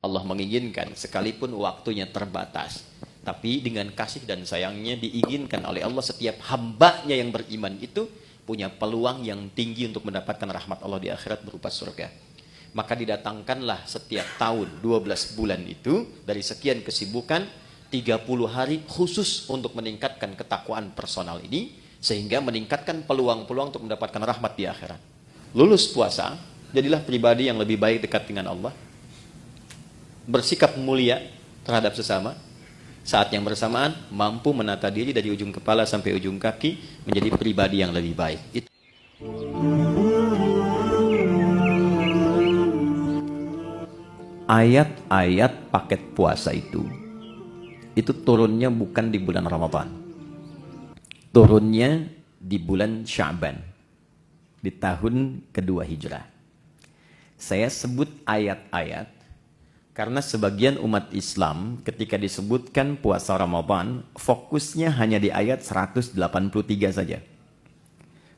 Allah menginginkan sekalipun waktunya terbatas, tapi dengan kasih dan sayangnya diinginkan oleh Allah setiap hambanya yang beriman itu punya peluang yang tinggi untuk mendapatkan rahmat Allah di akhirat berupa surga. Maka didatangkanlah setiap tahun 12 bulan itu dari sekian kesibukan 30 hari khusus untuk meningkatkan ketakwaan personal ini, sehingga meningkatkan peluang-peluang untuk mendapatkan rahmat di akhirat. Lulus puasa, jadilah pribadi yang lebih baik dekat dengan Allah, bersikap mulia terhadap sesama, saat yang bersamaan mampu menata diri dari ujung kepala sampai ujung kaki menjadi pribadi yang lebih baik. Ayat-ayat paket puasa itu turunnya bukan di bulan Ramadan, turunnya di bulan Sya'ban, di tahun kedua Hijrah. Saya sebut ayat-ayat karena sebagian umat Islam ketika disebutkan puasa Ramadan, fokusnya hanya di ayat 183 saja.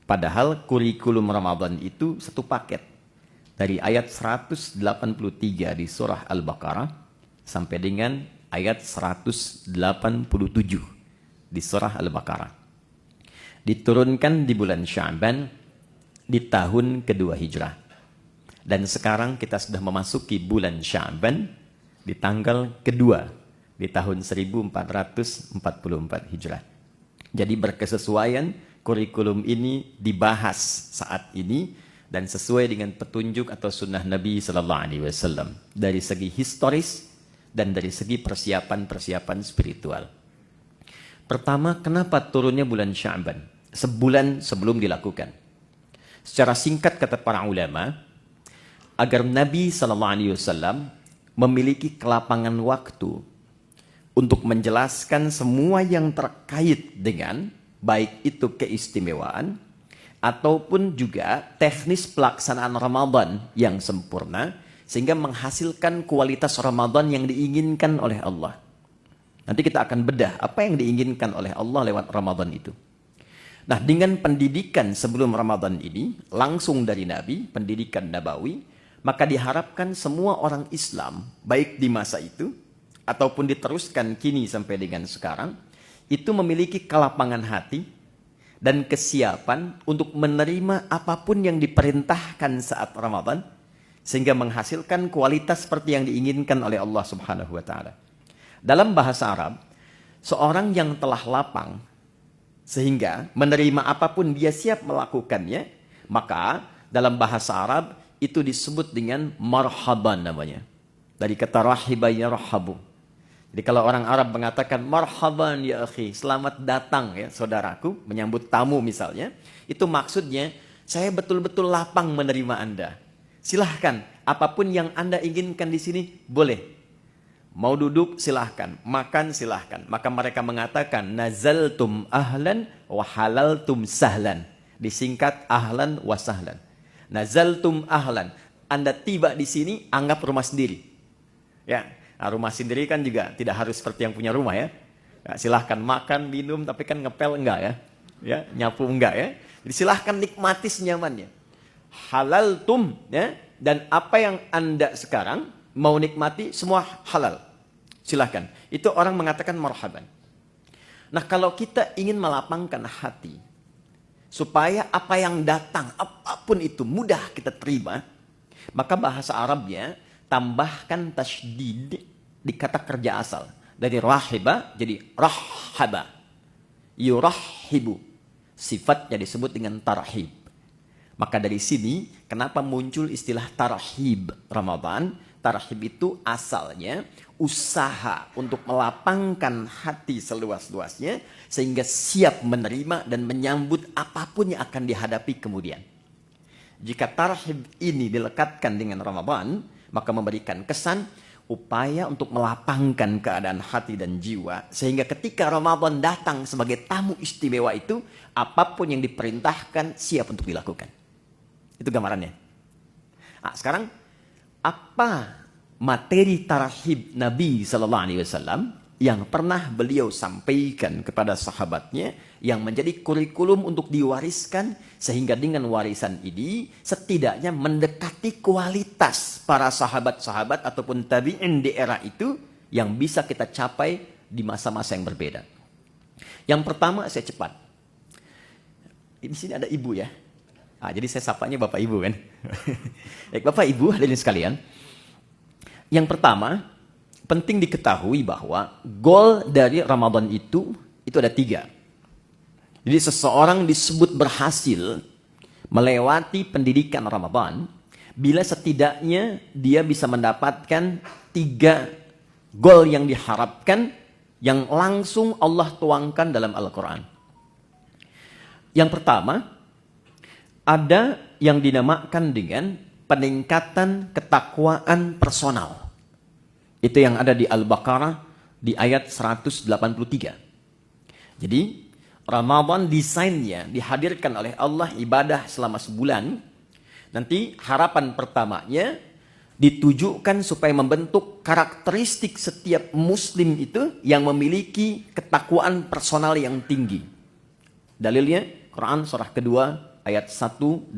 Padahal kurikulum Ramadan itu satu paket. Dari ayat 183 di surah Al-Baqarah sampai dengan ayat 187 di surah Al-Baqarah. Diturunkan di bulan Sya'ban di tahun kedua Hijrah. Dan sekarang kita sudah memasuki bulan Sya'ban di tanggal kedua di tahun 1444 Hijrah. Jadi berkesesuaian kurikulum ini dibahas saat ini dan sesuai dengan petunjuk atau sunnah Nabi Sallallahu Alaihi Wasallam dari segi historis dan dari segi persiapan-persiapan spiritual. Pertama, kenapa turunnya bulan Sya'ban? Sebulan sebelum dilakukan. Secara singkat kata para ulama, agar Nabi SAW memiliki kelapangan waktu untuk menjelaskan semua yang terkait dengan baik itu keistimewaan ataupun juga teknis pelaksanaan Ramadan yang sempurna sehingga menghasilkan kualitas Ramadan yang diinginkan oleh Allah. Nanti kita akan bedah apa yang diinginkan oleh Allah lewat Ramadan itu. Nah, dengan pendidikan sebelum Ramadan ini langsung dari Nabi, pendidikan Nabawi, maka diharapkan semua orang Islam, baik di masa itu, ataupun diteruskan kini sampai dengan sekarang, itu memiliki kelapangan hati dan kesiapan untuk menerima apapun yang diperintahkan saat Ramadan, sehingga menghasilkan kualitas seperti yang diinginkan oleh Allah Subhanahu wa Ta'ala. Dalam bahasa Arab, seorang yang telah lapang, sehingga menerima apapun dia siap melakukannya, maka dalam bahasa Arab, itu disebut dengan marhaban namanya. Dari kata rahiba yarhabu. Jadi kalau orang Arab mengatakan marhaban ya akhi, selamat datang ya saudaraku, menyambut tamu misalnya, itu maksudnya saya betul-betul lapang menerima Anda. Silahkan, apapun yang Anda inginkan di sini boleh. Mau duduk silahkan, makan silahkan. Maka mereka mengatakan nazaltum ahlan wa halaltum sahlan. Disingkat ahlan wa sahlan. Nazaltum ahlan, Anda tiba di sini anggap rumah sendiri. Ya, nah, rumah sendiri kan juga tidak harus seperti yang punya rumah ya. Ya, silahkan makan, minum, tapi kan ngepel enggak ya. Ya, nyapu enggak ya. Jadi silahkan nikmati senyamannya. Halaltum ya, dan apa yang Anda sekarang mau nikmati semua halal. Silahkan. Itu orang mengatakan marhaban. Nah, kalau kita ingin melapangkan hati supaya apa yang datang, apapun itu mudah kita terima, maka bahasa Arabnya tambahkan tasydid di kata kerja asal. Dari rahiba jadi rahhaba. Yurahhibu. Sifatnya disebut dengan tarhib. Maka dari sini, kenapa muncul istilah tarhib Ramadan? Tarhib itu asalnya usaha untuk melapangkan hati seluas-luasnya sehingga siap menerima dan menyambut apapun yang akan dihadapi kemudian. Jika tarhib ini dilekatkan dengan Ramadan, maka memberikan kesan upaya untuk melapangkan keadaan hati dan jiwa sehingga ketika Ramadan datang sebagai tamu istimewa itu, apapun yang diperintahkan siap untuk dilakukan. Itu gambarannya. Nah, sekarang apa materi tarhib Nabi Sallallahu Alaihi Wasallam? yang pernah beliau sampaikan kepada sahabatnya yang menjadi kurikulum untuk diwariskan, sehingga dengan warisan ini setidaknya mendekati kualitas para sahabat-sahabat ataupun tabi'in di era itu yang bisa kita capai di masa-masa yang berbeda. Yang pertama, saya cepat. Di sini ada ibu ya. Jadi saya sapanya Bapak Ibu kan. Baik, Bapak Ibu hadirin sekalian. Yang pertama, penting diketahui bahwa goal dari Ramadan itu ada 3. Jadi seseorang disebut berhasil melewati pendidikan Ramadan bila setidaknya dia bisa mendapatkan 3 goal yang diharapkan yang langsung Allah tuangkan dalam Al-Quran. Yang pertama, ada yang dinamakan dengan peningkatan ketakwaan personal. Itu yang ada di Al-Baqarah di ayat 183. Jadi, Ramadan desainnya dihadirkan oleh Allah ibadah selama sebulan. Nanti harapan pertamanya ditujukan supaya membentuk karakteristik setiap muslim itu yang memiliki ketakwaan personal yang tinggi. Dalilnya Quran surah kedua ayat 183.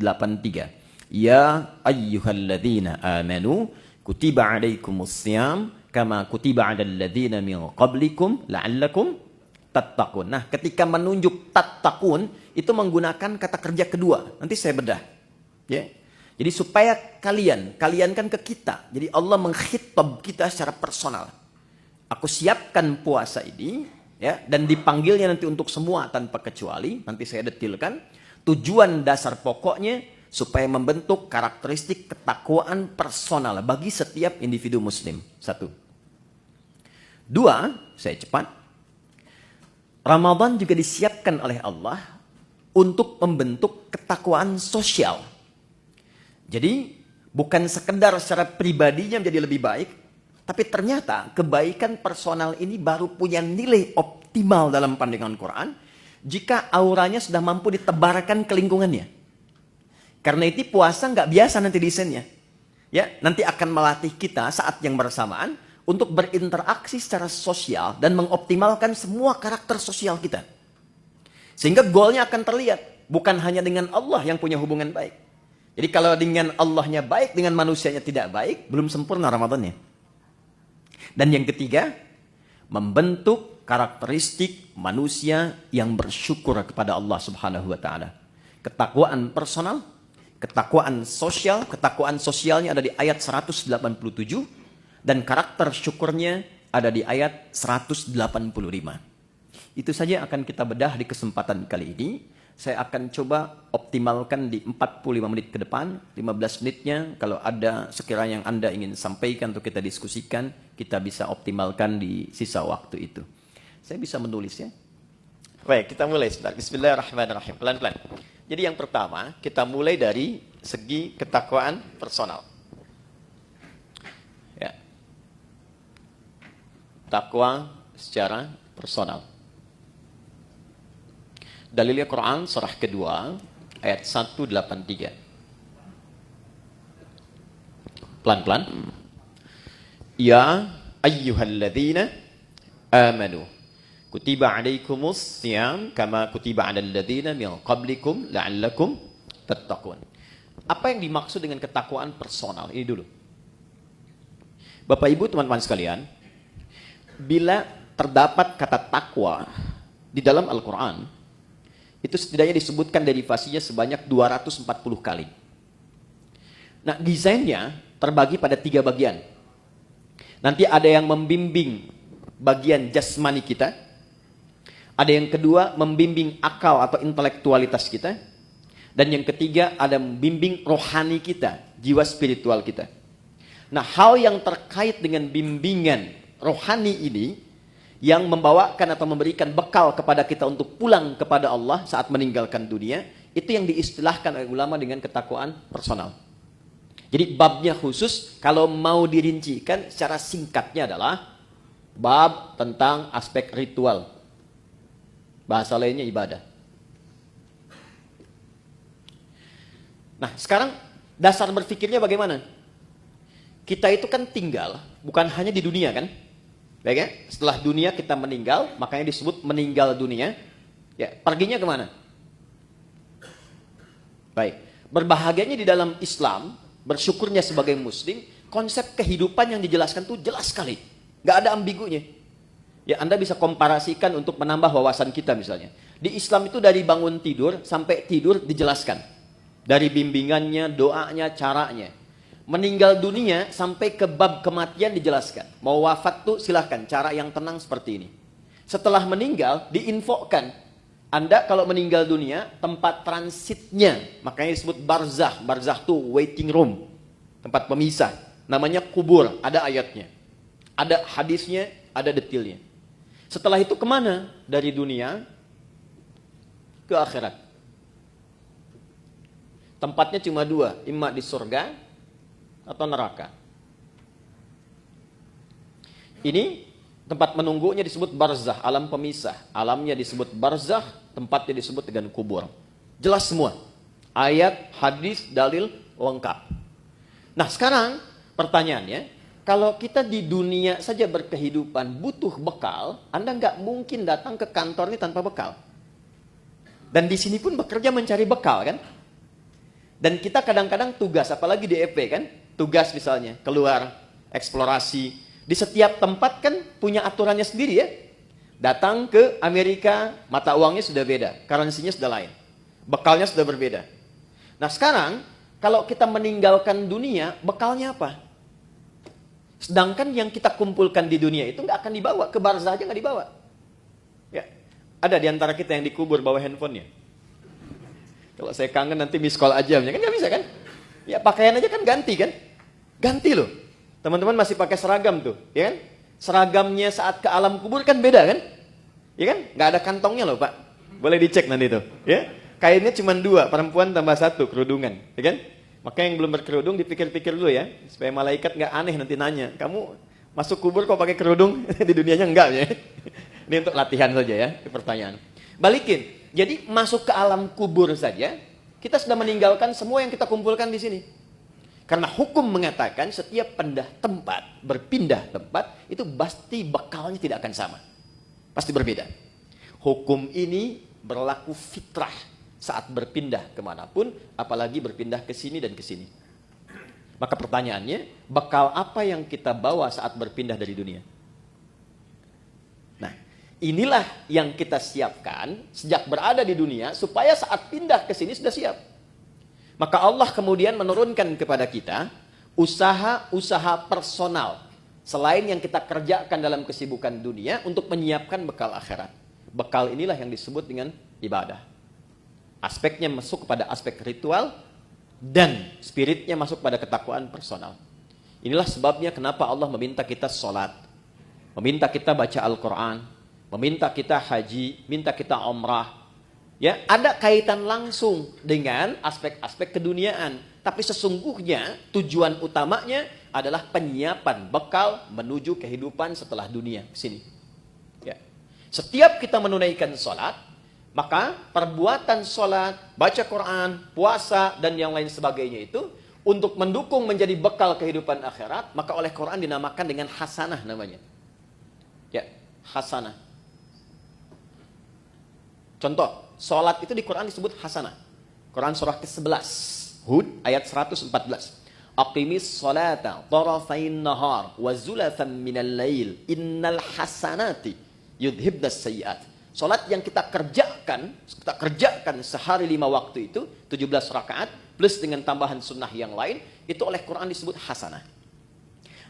Ya ayyuhalladzina amanu kutiba alaikumussyam kama kutiba alal ladzina min qablikum la'allakum tattaqun. Nah, ketika menunjuk tattaqun itu menggunakan kata kerja kedua. Nanti saya bedah. Ya. Jadi supaya kalian kan ke kita. Jadi Allah mengkhitab kita secara personal. Aku siapkan puasa ini ya, dan dipanggilnya nanti untuk semua tanpa kecuali. Nanti saya detilkan. Tujuan dasar pokoknya supaya membentuk karakteristik ketakwaan personal bagi setiap individu muslim. 1. 2, saya cepat. Ramadan juga disiapkan oleh Allah untuk membentuk ketakwaan sosial. Jadi bukan sekedar secara pribadinya menjadi lebih baik, tapi ternyata kebaikan personal ini baru punya nilai optimal dalam pandangan Quran jika auranya sudah mampu ditebarkan ke lingkungannya. Karena itu puasa nggak biasa nanti desainnya. Ya, nanti akan melatih kita saat yang bersamaan untuk berinteraksi secara sosial dan mengoptimalkan semua karakter sosial kita. Sehingga goalnya akan terlihat bukan hanya dengan Allah yang punya hubungan baik. Jadi kalau dengan Allahnya baik, dengan manusianya tidak baik, belum sempurna Ramadannya. Dan yang ketiga, membentuk karakteristik manusia yang bersyukur kepada Allah Subhanahu wa taala. Ketakwaan personal, ketakwaan sosial, ketakwaan sosialnya ada di ayat 187 dan karakter syukurnya ada di ayat 185. Itu saja akan kita bedah di kesempatan kali ini. Saya akan coba optimalkan di 45 menit ke depan, 15 menitnya kalau ada sekiranya yang Anda ingin sampaikan untuk kita diskusikan, kita bisa optimalkan di sisa waktu itu. Saya bisa menulis ya. Baik, kita mulai sebentar. Bismillahirrahmanirrahim. Pelan-pelan. Jadi yang pertama, kita mulai dari segi ketakwaan personal. Ya. Takwa secara personal. Dalilnya Quran surah kedua ayat 183. Pelan-pelan. Ya ayyuhalladzina amanu kutiba alaikumus syiyam kama kutiba alal ladzina min qablikum la'allakum tattaqun. Apa yang dimaksud dengan ketakwaan personal? Ini dulu. Bapak Ibu, teman-teman sekalian, bila terdapat kata takwa di dalam Al-Qur'an, itu setidaknya disebutkan derivasinya sebanyak 240 kali. Nah, desainnya terbagi pada 3 bagian. Nanti ada yang membimbing bagian jasmani kita. Ada yang kedua membimbing akal atau intelektualitas kita. Dan yang ketiga ada membimbing rohani kita, jiwa spiritual kita. Nah, hal yang terkait dengan bimbingan rohani ini yang membawakan atau memberikan bekal kepada kita untuk pulang kepada Allah saat meninggalkan dunia, itu yang diistilahkan oleh ulama dengan ketakwaan personal. Jadi babnya khusus, kalau mau dirincikan secara singkatnya adalah bab tentang aspek ritual. Bahasa lainnya ibadah. Nah, sekarang dasar berpikirnya bagaimana? Kita itu kan tinggal, bukan hanya di dunia kan? Baik ya? Setelah dunia kita meninggal, makanya disebut meninggal dunia. Ya, perginya kemana? Baik. Berbahagianya di dalam Islam, bersyukurnya sebagai muslim, konsep kehidupan yang dijelaskan tuh jelas sekali. Gak ada ambigunya. Ya, Anda bisa komparasikan untuk menambah wawasan kita misalnya. Di Islam itu dari bangun tidur sampai tidur dijelaskan. Dari bimbingannya, doanya, caranya. Meninggal dunia sampai ke bab kematian dijelaskan. Mau wafat tuh silahkan, cara yang tenang seperti ini. Setelah meninggal, diinfokan. Anda kalau meninggal dunia, tempat transitnya, makanya disebut barzah. Barzah tuh waiting room, tempat pemisah. Namanya kubur, ada ayatnya. Ada hadisnya, ada detailnya. Setelah itu kemana? Dari dunia ke akhirat. Tempatnya cuma dua, imma di surga atau neraka. Ini tempat menunggunya disebut barzah, alam pemisah. Alamnya disebut barzah, tempatnya disebut dengan kubur. Jelas semua. Ayat, hadis, dalil, lengkap. Nah sekarang pertanyaannya, kalau kita di dunia saja berkehidupan butuh bekal, Anda nggak mungkin datang ke kantor ini tanpa bekal. Dan di sini pun bekerja mencari bekal kan? Dan kita kadang-kadang tugas, apalagi di EP kan? Tugas misalnya, keluar, eksplorasi. Di setiap tempat kan punya aturannya sendiri ya. Datang ke Amerika, mata uangnya sudah beda, currency-nya sudah lain. Bekalnya sudah berbeda. Nah sekarang, kalau kita meninggalkan dunia, bekalnya apa? Sedangkan yang kita kumpulkan di dunia itu nggak akan dibawa, ke barzah aja nggak dibawa. Ya, ada di antara kita yang dikubur bawa handphonenya. Kalau saya kangen nanti miss call aja, kan nggak bisa kan? Ya pakaian aja kan ganti kan? Ganti loh. Teman-teman masih pakai seragam tuh, ya kan? Seragamnya saat ke alam kubur kan beda kan? Ya kan? Nggak ada kantongnya loh Pak. Boleh dicek nanti tuh, ya? Kainnya cuma 2, perempuan tambah 1, kerudungan, ya kan? Maka yang belum berkerudung dipikir-pikir dulu ya, supaya malaikat nggak aneh nanti nanya, kamu masuk kubur kok pakai kerudung? Di dunianya enggak ya? Ini untuk latihan saja ya, pertanyaan. Balikin, jadi masuk ke alam kubur saja, kita sudah meninggalkan semua yang kita kumpulkan di sini. Karena hukum mengatakan setiap berpindah tempat, itu pasti bekalnya tidak akan sama. Pasti berbeda. Hukum ini berlaku fitrah saat berpindah kemanapun, apalagi berpindah ke sini dan ke sini. Maka pertanyaannya, bekal apa yang kita bawa saat berpindah dari dunia? Nah, inilah yang kita siapkan sejak berada di dunia, supaya saat pindah ke sini sudah siap. Maka Allah kemudian menurunkan kepada kita usaha-usaha personal selain yang kita kerjakan dalam kesibukan dunia untuk menyiapkan bekal akhirat. Bekal inilah yang disebut dengan ibadah. Aspeknya masuk kepada aspek ritual dan spiritnya masuk pada ketakwaan personal. Inilah sebabnya kenapa Allah meminta kita sholat, meminta kita baca Al-Quran, meminta kita haji, minta kita umrah. Ya, ada kaitan langsung dengan aspek-aspek keduniaan. Tapi sesungguhnya tujuan utamanya adalah penyiapan bekal menuju kehidupan setelah dunia. Sini. Ya. Setiap kita menunaikan sholat, maka perbuatan sholat, baca Quran, puasa, dan yang lain sebagainya itu untuk mendukung menjadi bekal kehidupan akhirat, maka oleh Quran dinamakan dengan hasanah namanya. Ya, hasanah. Contoh, sholat itu di Quran disebut hasanah. Quran surah ke-11, Hud ayat 114. Aqimis sholata tarafain nahar wa zulatan minal lail innal hasanati yudhibnas sayyiat. Sholat yang kita kerjakan sehari 5 waktu itu, 17 rakaat, plus dengan tambahan sunnah yang lain, itu oleh Quran disebut hasanah.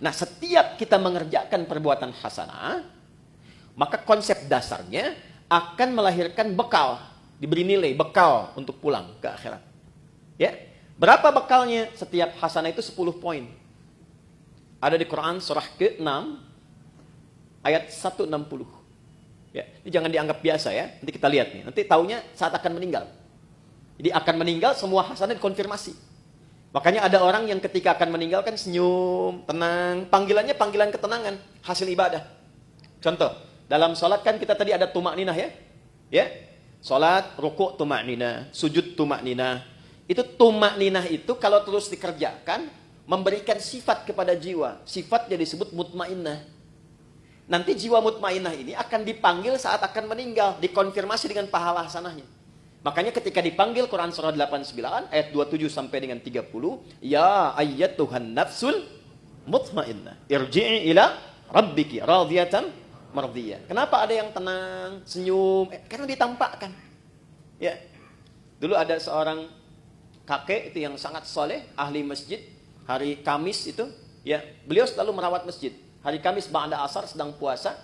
Nah, setiap kita mengerjakan perbuatan hasanah, maka konsep dasarnya akan melahirkan bekal, diberi nilai bekal untuk pulang ke akhirat. Ya, berapa bekalnya? Setiap hasanah itu 10 poin. Ada di Quran surah ke-6 ayat 160. Ya, ini jangan dianggap biasa ya. Nanti kita lihat nih. Nanti taunya saat akan meninggal. Jadi akan meninggal semua hasanah dikonfirmasi. Makanya ada orang yang ketika akan meninggal kan senyum, tenang. Panggilannya panggilan ketenangan, hasil ibadah. Contoh, dalam sholat kan kita tadi ada tumak ninah ya. Ya, sholat, rukuk tumak ninah, sujud tumak ninah. Itu tumak ninah itu kalau terus dikerjakan, memberikan sifat kepada jiwa. Sifatnya disebut mutmainnah. Nanti jiwa mutmainnah ini akan dipanggil saat akan meninggal, dikonfirmasi dengan pahala hasanahnya. Makanya ketika dipanggil Quran surah 89 ayat 27 sampai dengan 30, ya ayyatuhan nafsul mutmainnah, irji'i ila rabbiki radiyatan mardiyah. Kenapa ada yang tenang, senyum? Karena ditampakkan. Ya. Dulu ada seorang kakek itu yang sangat soleh, ahli masjid. Hari Kamis itu, ya, beliau selalu merawat masjid. Hari Kamis ba'da asar sedang puasa,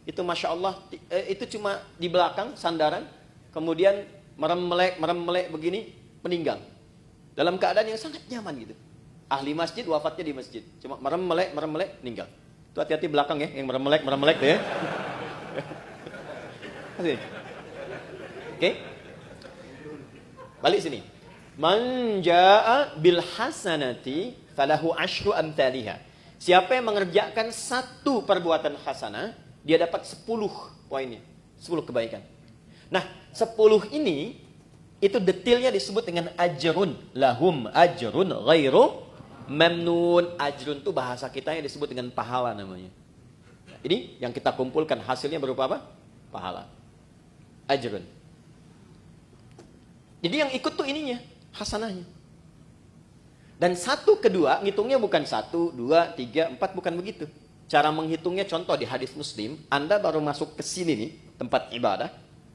itu Masya Allah, itu cuma di belakang sandaran, kemudian merem-melek begini, meninggal. Dalam keadaan yang sangat nyaman gitu. Ahli masjid, wafatnya di masjid. Cuma merem-melek, meninggal. Itu hati-hati belakang ya, yang merem-melek tuh ya. Oke. Balik sini. Man jaa'a bil hasanati falahu asyru amthaliha. Siapa yang mengerjakan satu perbuatan hasanah, dia dapat 10 poinnya. 10 kebaikan. Nah, 10 ini, itu detailnya disebut dengan ajrun. Lahum ajrun ghairu mamnun. Ajrun itu bahasa kita yang disebut dengan pahala namanya. Ini yang kita kumpulkan, hasilnya berupa apa? Pahala. Ajrun. Jadi yang ikut tuh ininya, hasanahnya. Dan 1, 2, ngitungnya bukan 1, 2, 3, 4, bukan begitu. Cara menghitungnya contoh di hadis Muslim, Anda baru masuk ke sini nih, tempat ibadah,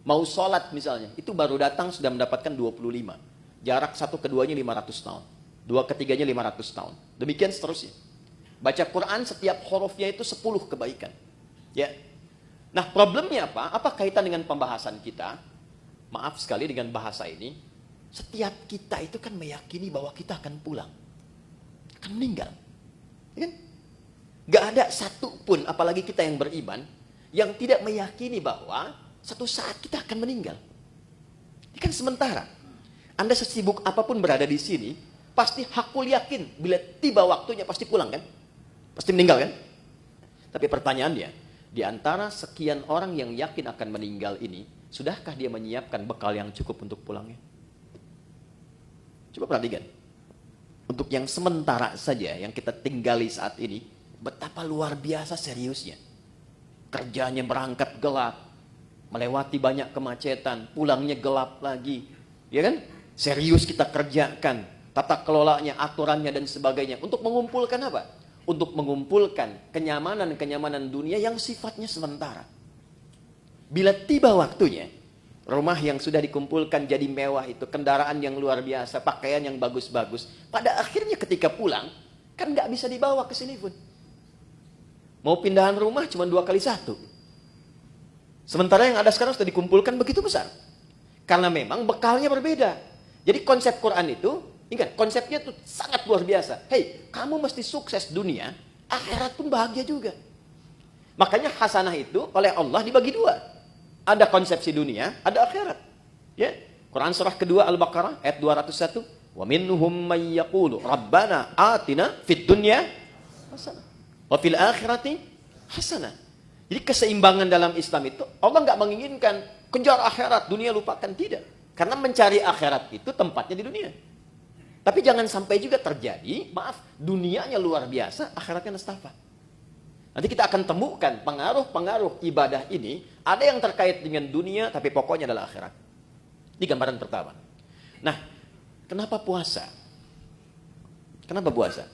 mau sholat misalnya, itu baru datang sudah mendapatkan 25. Jarak 1 ke 2-nya 500 tahun. 2 ke 3-nya 500 tahun. Demikian seterusnya. Baca Quran setiap hurufnya itu 10 kebaikan. Ya. Nah, problemnya apa? Apa kaitan dengan pembahasan kita? Maaf sekali dengan bahasa ini. Setiap kita itu kan meyakini bahwa kita akan pulang. Akan meninggal. Ya kan? Gak ada satu pun, apalagi kita yang beriman, yang tidak meyakini bahwa satu saat kita akan meninggal. Ini kan sementara. Anda sesibuk apapun berada di sini, pasti hakul yakin, bila tiba waktunya pasti pulang kan? Pasti meninggal kan? Tapi pertanyaannya, di antara sekian orang yang yakin akan meninggal ini, sudahkah dia menyiapkan bekal yang cukup untuk pulangnya? Coba perhatikan. Untuk yang sementara saja, yang kita tinggali saat ini, betapa luar biasa seriusnya. Kerjanya berangkat gelap, melewati banyak kemacetan, pulangnya gelap lagi. Ya kan? Serius kita kerjakan, tata kelolanya, aturannya dan sebagainya. Untuk mengumpulkan apa? Untuk mengumpulkan kenyamanan-kenyamanan dunia yang sifatnya sementara. Bila tiba waktunya, rumah yang sudah dikumpulkan jadi mewah itu, kendaraan yang luar biasa, pakaian yang bagus-bagus. Pada akhirnya ketika pulang, kan nggak bisa dibawa ke sini pun. Mau pindahan rumah cuma 2 kali 1. Sementara yang ada sekarang sudah dikumpulkan begitu besar. Karena memang bekalnya berbeda. Jadi konsep Quran itu, ingat, konsepnya itu sangat luar biasa. Hei, kamu mesti sukses dunia, akhirat pun bahagia juga. Makanya hasanah itu oleh Allah dibagi 2. Ada konsepsi dunia, ada akhirat. Ya. Quran surah kedua Al-Baqarah ayat 201. Wa minhum may yaqulu rabbana atina fid dunya hasanah wa fil akhirati hasanah. Jadi keseimbangan dalam Islam itu Allah nggak menginginkan kejar akhirat, dunia lupakan, tidak. Karena mencari akhirat itu tempatnya di dunia. Tapi jangan sampai juga terjadi, maaf, dunianya luar biasa, akhiratnya nestapa. Nanti kita akan temukan pengaruh-pengaruh ibadah ini, ada yang terkait dengan dunia, tapi pokoknya adalah akhirat. Ini gambaran pertama. Nah, kenapa puasa? Kenapa puasa?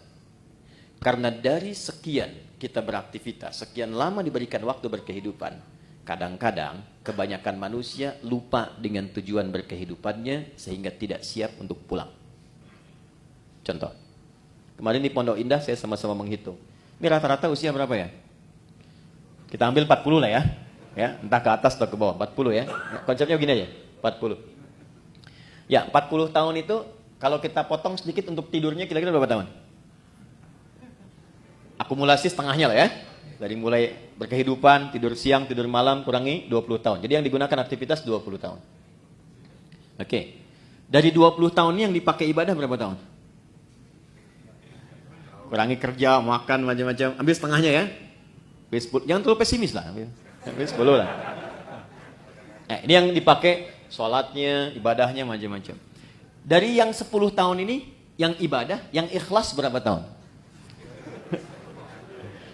Karena dari sekian kita beraktivitas, sekian lama diberikan waktu berkehidupan, kadang-kadang kebanyakan manusia lupa dengan tujuan berkehidupannya, sehingga tidak siap untuk pulang. Contoh, kemarin di Pondok Indah saya sama-sama menghitung. Ini rata-rata usia berapa ya? Kita ambil 40 lah ya. Ya, entah ke atas atau ke bawah, 40 ya. Konsepnya begini aja, 40. Ya, 40 tahun itu kalau kita potong sedikit untuk tidurnya kira-kira berapa tahun? Akumulasi setengahnya lah ya. Dari mulai berkehidupan, tidur siang, tidur malam, kurangi 20 tahun. Jadi yang digunakan aktivitas 20 tahun. Oke. Dari 20 tahun ini yang dipakai ibadah berapa tahun? Kurangi kerja, makan, macam-macam. Ambil setengahnya ya. Jangan terlalu pesimis lah. Ambil 10 lah. Ini yang dipakai sholatnya, ibadahnya, macam-macam. Dari yang 10 tahun ini, yang ibadah, yang ikhlas berapa tahun?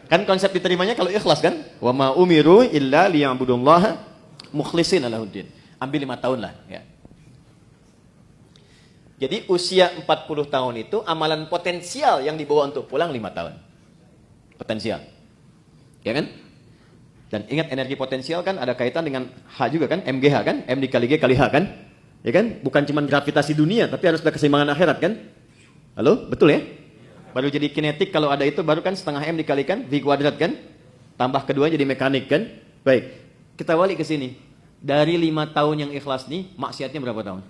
Kan konsep diterimanya kalau ikhlas kan? Wa ma umiru illa liya'budullaha mukhlishina lahuddin. Ambil 5 tahun lah ya. Jadi usia 40 tahun itu amalan potensial yang dibawa untuk pulang 5 tahun. Potensial. Ya kan? Dan ingat energi potensial kan ada kaitan dengan H juga kan? MGH kan? M dikali G kali H kan? Ya kan? Bukan cuma gravitasi dunia, tapi harus ada keseimbangan akhirat kan? Halo? Betul ya? Baru jadi kinetik kalau ada itu baru kan setengah M dikalikan V kuadrat kan? Tambah kedua jadi mekanik kan? Baik. Kita balik ke sini. Dari 5 tahun yang ikhlas nih, maksiatnya berapa tahun?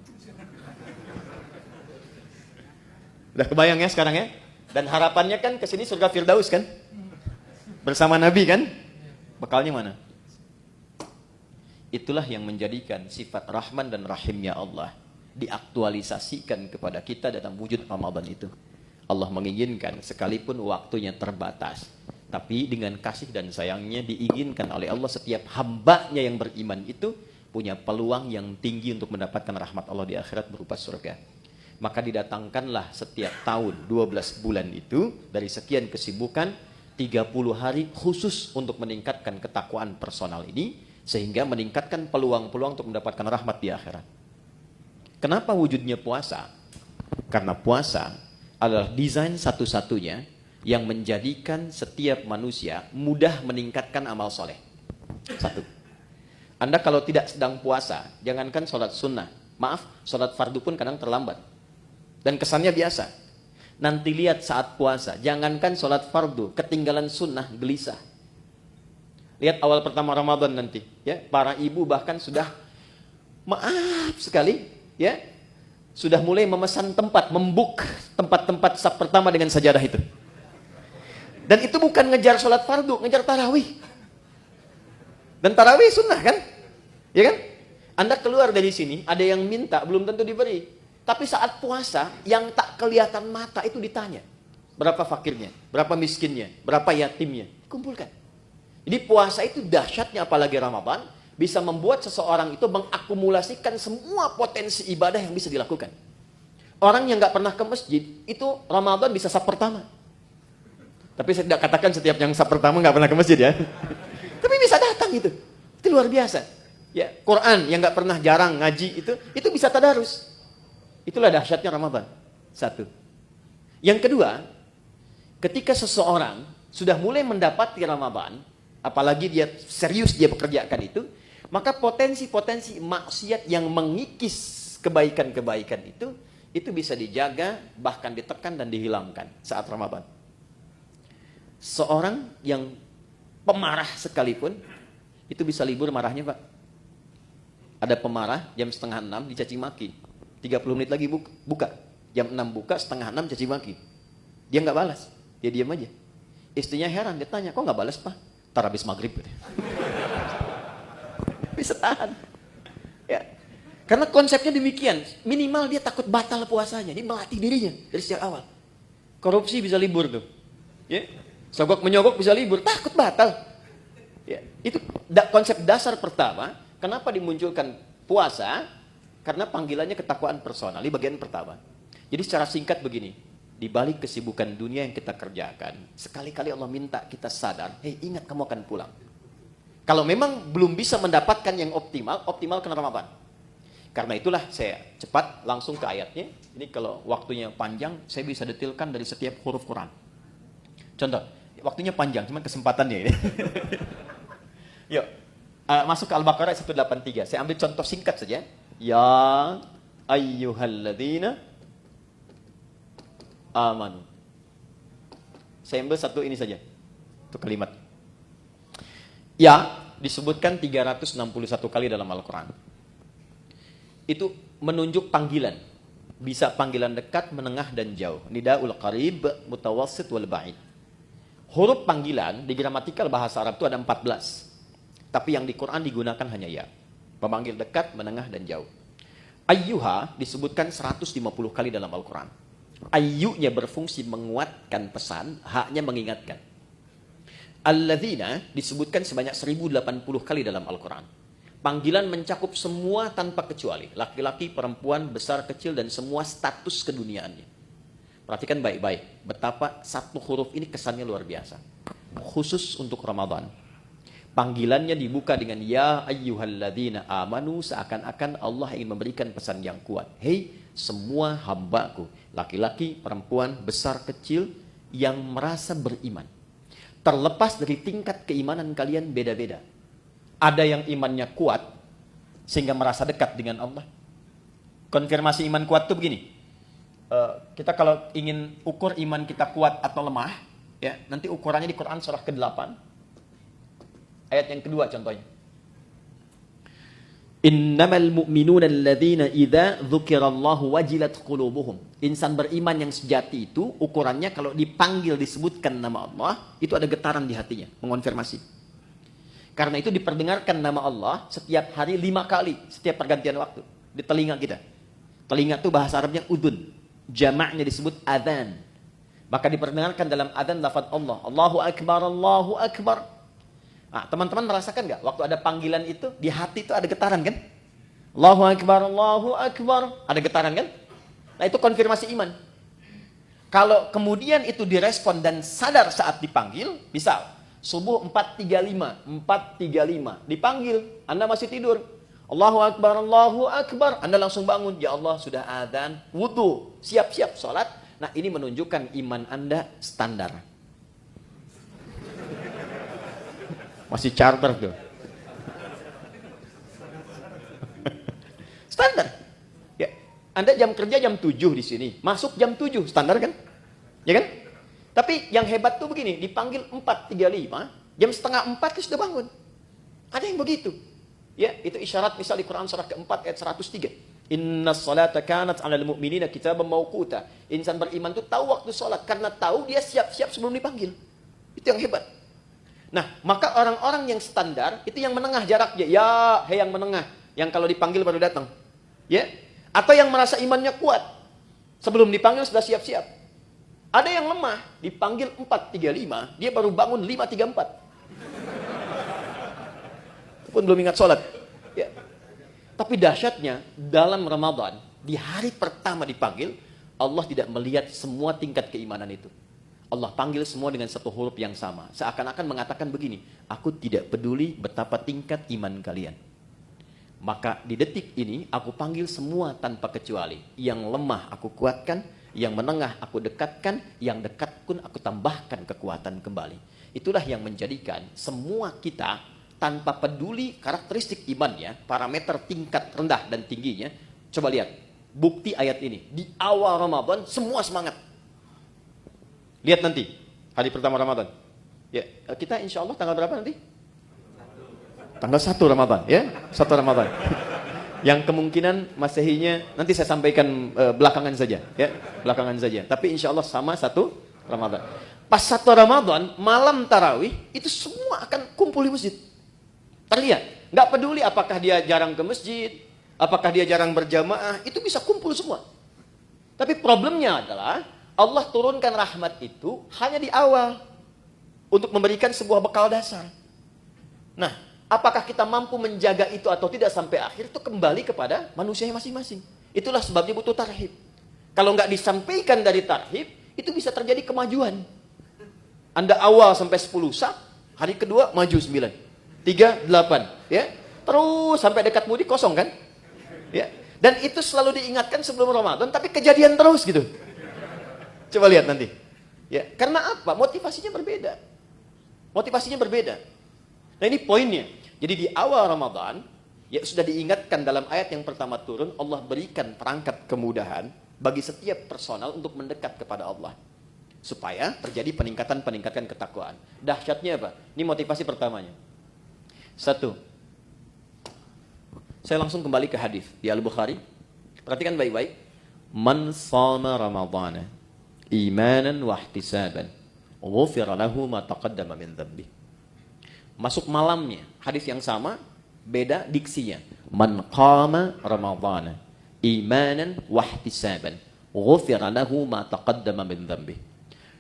Udah kebayang ya sekarang ya? Dan harapannya kan ke sini surga Firdaus kan? Bersama Nabi kan? Bekalnya mana? Itulah yang menjadikan sifat Rahman dan Rahimnya Allah diaktualisasikan kepada kita dalam wujud Ramadan itu. Allah menginginkan sekalipun waktunya terbatas, tapi dengan kasih dan sayangnya diinginkan oleh Allah setiap hambanya yang beriman itu punya peluang yang tinggi untuk mendapatkan rahmat Allah di akhirat berupa surga. Maka didatangkanlah setiap tahun 12 bulan itu dari sekian kesibukan 30 hari khusus untuk meningkatkan ketakwaan personal ini sehingga meningkatkan peluang-peluang untuk mendapatkan rahmat di akhirat. Kenapa wujudnya puasa? Karena puasa adalah desain satu-satunya yang menjadikan setiap manusia mudah meningkatkan amal soleh. Satu. Anda kalau tidak sedang puasa, jangankan sholat sunnah, maaf, sholat fardu pun kadang terlambat. Dan kesannya biasa. Nanti lihat saat puasa, jangankan sholat fardu, ketinggalan sunnah, gelisah. Lihat awal pertama Ramadan nanti, ya, para ibu bahkan sudah maaf sekali, ya, sudah mulai memesan tempat, membuk tempat-tempat saf pertama dengan sajadah itu. Dan itu bukan ngejar sholat fardu, ngejar tarawih. Dan tarawih sunnah kan? Ya kan? Anda keluar dari sini, ada yang minta, belum tentu diberi. Tapi saat puasa, yang tak kelihatan mata itu ditanya. Berapa fakirnya, berapa miskinnya, berapa yatimnya. Kumpulkan. Jadi puasa itu dahsyatnya apalagi Ramadan, bisa membuat seseorang itu mengakumulasikan semua potensi ibadah yang bisa dilakukan. Orang yang nggak pernah ke masjid, itu Ramadan bisa saf pertama. Tapi saya tidak katakan setiap yang saf pertama nggak pernah ke masjid ya. Tapi bisa datang itu. Itu luar biasa. Ya, Quran yang nggak pernah jarang ngaji itu bisa tadarus. Itulah dahsyatnya Ramadan. Satu. Yang kedua, ketika seseorang sudah mulai mendapati Ramadan, apalagi dia serius dia bekerjakan itu, maka potensi-potensi maksiat yang mengikis kebaikan-kebaikan itu bisa dijaga, bahkan ditekan dan dihilangkan saat Ramadan. Seorang yang pemarah sekalipun, itu bisa libur marahnya, Pak. Ada pemarah jam 5:30 dicaci maki. 30 menit lagi buka. Jam 6 buka, 5:30 caci maki. Dia nggak balas. Dia diam aja. Istrinya heran, dia tanya, kok nggak balas, Pak? Ntar habis maghrib. Bisa tahan. Ya. Karena konsepnya demikian. Minimal dia takut batal puasanya. Dia melatih dirinya dari sejak awal. Korupsi bisa libur tuh. Ya. Sogok menyogok bisa libur. Takut batal. Ya. Itu konsep dasar pertama. Kenapa dimunculkan puasa? Karena panggilannya ketakwaan personal, di bagian pertama. Jadi secara singkat begini, di balik kesibukan dunia yang kita kerjakan, sekali-kali Allah minta kita sadar, hei ingat kamu akan pulang. Kalau memang belum bisa mendapatkan yang optimalkan Ramadan. Karena itulah saya cepat langsung ke ayatnya. Ini kalau waktunya panjang, saya bisa detilkan dari setiap huruf Quran. Contoh, waktunya panjang, cuma kesempatannya ini. Yuk, masuk ke Al-Baqarah 183. Saya ambil contoh singkat saja. Ya ayyuhalladzina amanu. Saya ambil satu ini saja. Itu kalimat. Ya disebutkan 361 kali dalam Al-Quran. Itu menunjuk panggilan. Bisa panggilan dekat, menengah, dan jauh. Nidaul qarib, mutawassit, wal ba'id. Huruf panggilan di gramatikal bahasa Arab itu ada 14. Tapi yang di Quran digunakan hanya ya. Memanggil dekat, menengah, dan jauh. Ayyuha disebutkan 150 kali dalam Al-Quran. Ayyunya berfungsi menguatkan pesan, haknya mengingatkan. Alladzina disebutkan sebanyak 1080 kali dalam Al-Quran. Panggilan mencakup semua tanpa kecuali. Laki-laki, perempuan, besar, kecil, dan semua status keduniaannya. Perhatikan baik-baik. Betapa satu huruf ini kesannya luar biasa. khusus untuk Ramadan. Panggilannya dibuka dengan ya ayyuhalladzina amanu, seakan-akan Allah ingin memberikan pesan yang kuat. Hei semua hambaku, laki-laki, perempuan, besar, kecil, yang merasa beriman. Terlepas dari tingkat keimanan kalian beda-beda. Ada yang imannya kuat, sehingga merasa dekat dengan Allah. Konfirmasi iman kuat itu begini. Kita kalau ingin ukur iman kita kuat atau lemah, ya, nanti ukurannya di Quran surah ke-8. Ayat yang kedua contohnya. Innamal mu'minuna alladzina idza dzukirallahu wajilat qulubuhum. Insan beriman yang sejati itu ukurannya kalau dipanggil disebutkan nama Allah, itu ada getaran di hatinya, mengonfirmasi. Karena itu diperdengarkan nama Allah setiap hari 5 kali, setiap pergantian waktu di telinga kita. Telinga itu bahasa Arabnya udun. Jamaknya disebut adzan. Maka diperdengarkan dalam adzan lafaz Allah, Allahu akbar, Allahu akbar. Nah, teman-teman merasakan nggak waktu ada panggilan itu di hati itu ada getaran kan? Allahu akbar, Allahu akbar, ada getaran kan? Nah, itu konfirmasi iman. Kalau kemudian itu direspon dan sadar saat dipanggil, misal subuh 4.35 dipanggil, Anda masih tidur. Allahu akbar, Anda langsung bangun, ya Allah sudah adzan, wudu, siap-siap sholat. Nah, ini menunjukkan iman Anda standar. Masih charter tuh. Standar. Ya, Anda jam kerja jam 7 di sini, masuk jam 7, standar kan? Ya kan? Tapi yang hebat tuh begini, dipanggil 4.35, jam setengah 4 dia sudah bangun. Ada yang begitu. Ya, itu isyarat misal di Quran surah ke-4 ayat 103. Innas salata kanat 'alal mu'minina kitaban mauquta. Insan beriman itu tahu waktu salat karena tahu dia siap-siap sebelum dipanggil. Itu yang hebat. Nah, maka orang-orang yang standar itu yang menengah jaraknya. Ya, hei yang menengah, yang kalau dipanggil baru datang. Ya, atau yang merasa imannya kuat. Sebelum dipanggil sudah siap-siap. Ada yang lemah, dipanggil 4.35, dia baru bangun 5.34. Itu pun belum ingat sholat. Ya. Tapi dahsyatnya, dalam Ramadan, di hari pertama dipanggil, Allah tidak melihat semua tingkat keimanan itu. Allah panggil semua dengan satu huruf yang sama. Seakan-akan mengatakan begini, aku tidak peduli betapa tingkat iman kalian. Maka di detik ini, aku panggil semua tanpa kecuali. Yang lemah aku kuatkan, yang menengah aku dekatkan, yang dekat pun aku tambahkan kekuatan kembali. Itulah yang menjadikan semua kita, tanpa peduli karakteristik imannya, parameter tingkat rendah dan tingginya. Coba lihat, bukti ayat ini. Di awal Ramadan, semua semangat. Lihat nanti, hari pertama Ramadan. Ya, kita insya Allah tanggal berapa nanti? Tanggal 1 Ramadan, ya, 1 Ramadan. Yang kemungkinan Masehinya nanti saya sampaikan belakangan saja, ya, belakangan saja. Tapi insya Allah sama 1 Ramadan. Pas 1 Ramadan, malam tarawih, itu semua akan kumpul di masjid. Terlihat, nggak peduli apakah dia jarang ke masjid, apakah dia jarang berjamaah, itu bisa kumpul semua. Tapi problemnya adalah Allah turunkan rahmat itu hanya di awal untuk memberikan sebuah bekal dasar. Nah, apakah kita mampu menjaga itu atau tidak sampai akhir itu kembali kepada manusia masing-masing. Itulah sebabnya butuh tarhib. Kalau nggak disampaikan dari tarhib, itu bisa terjadi kemajuan. Anda awal sampai 10 sak, hari kedua maju 9, 3, 8, ya. Terus sampai dekat mudik kosong kan? Ya. Dan itu selalu diingatkan sebelum Ramadan, tapi kejadian terus gitu. Coba lihat nanti. Ya, karena apa? Motivasinya berbeda. Motivasinya berbeda. Nah, ini poinnya. Jadi di awal Ramadan, ya sudah diingatkan dalam ayat yang pertama turun, Allah berikan perangkat kemudahan bagi setiap personal untuk mendekat kepada Allah. Supaya terjadi peningkatan ketakwaan. Dahsyatnya apa? Ini motivasi pertamanya. 1. Saya langsung kembali ke hadis di Al-Bukhari. Perhatikan baik-baik. Man shama Ramadhana imanan wa ihtisaban ghufira lahu ma taqaddama min dhanbi. Masuk malamnya, hadis yang sama, beda diksinya. Man qama Ramadhana imanan wa ihtisaban ghufira lahu ma taqaddama min dhanbi.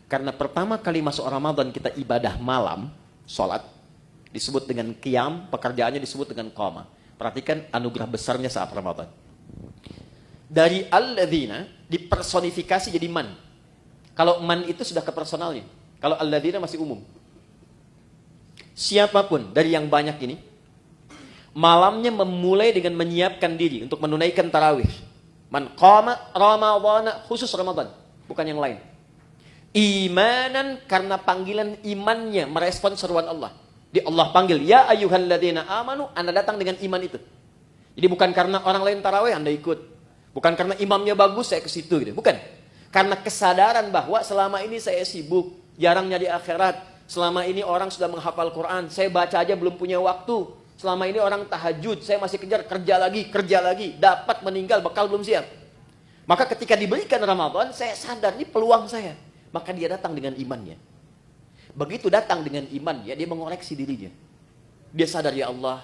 Karena pertama kali masuk Ramadan kita ibadah malam, salat, disebut dengan qiyam, pekerjaannya disebut dengan qama. Perhatikan anugerah besarnya saat Ramadan. Dari alladzina dipersonifikasi jadi man. Kalau man itu sudah ke personalnya. Kalau alladzina masih umum. Siapapun dari yang banyak ini, malamnya memulai dengan menyiapkan diri untuk menunaikan tarawih. Man qama Ramadhana, khusus Ramadan, bukan yang lain. Imanan, karena panggilan imannya merespon seruan Allah. Di Allah panggil, ya ayyuhalladzina amanu, Anda datang dengan iman itu. Jadi bukan karena orang lain tarawih Anda ikut. Bukan karena imamnya bagus saya ke situ gitu. Bukan. Karena kesadaran bahwa selama ini saya sibuk, jarang nyari akhirat. Selama ini orang sudah menghafal Quran, saya baca aja belum punya waktu. Selama ini orang tahajud, saya masih kejar kerja lagi, dapat meninggal bekal belum siap. Maka ketika diberikan Ramadan, saya sadar ini peluang saya. Maka dia datang dengan imannya. Begitu datang dengan imannya, dia mengoreksi dirinya. Dia sadar, ya Allah,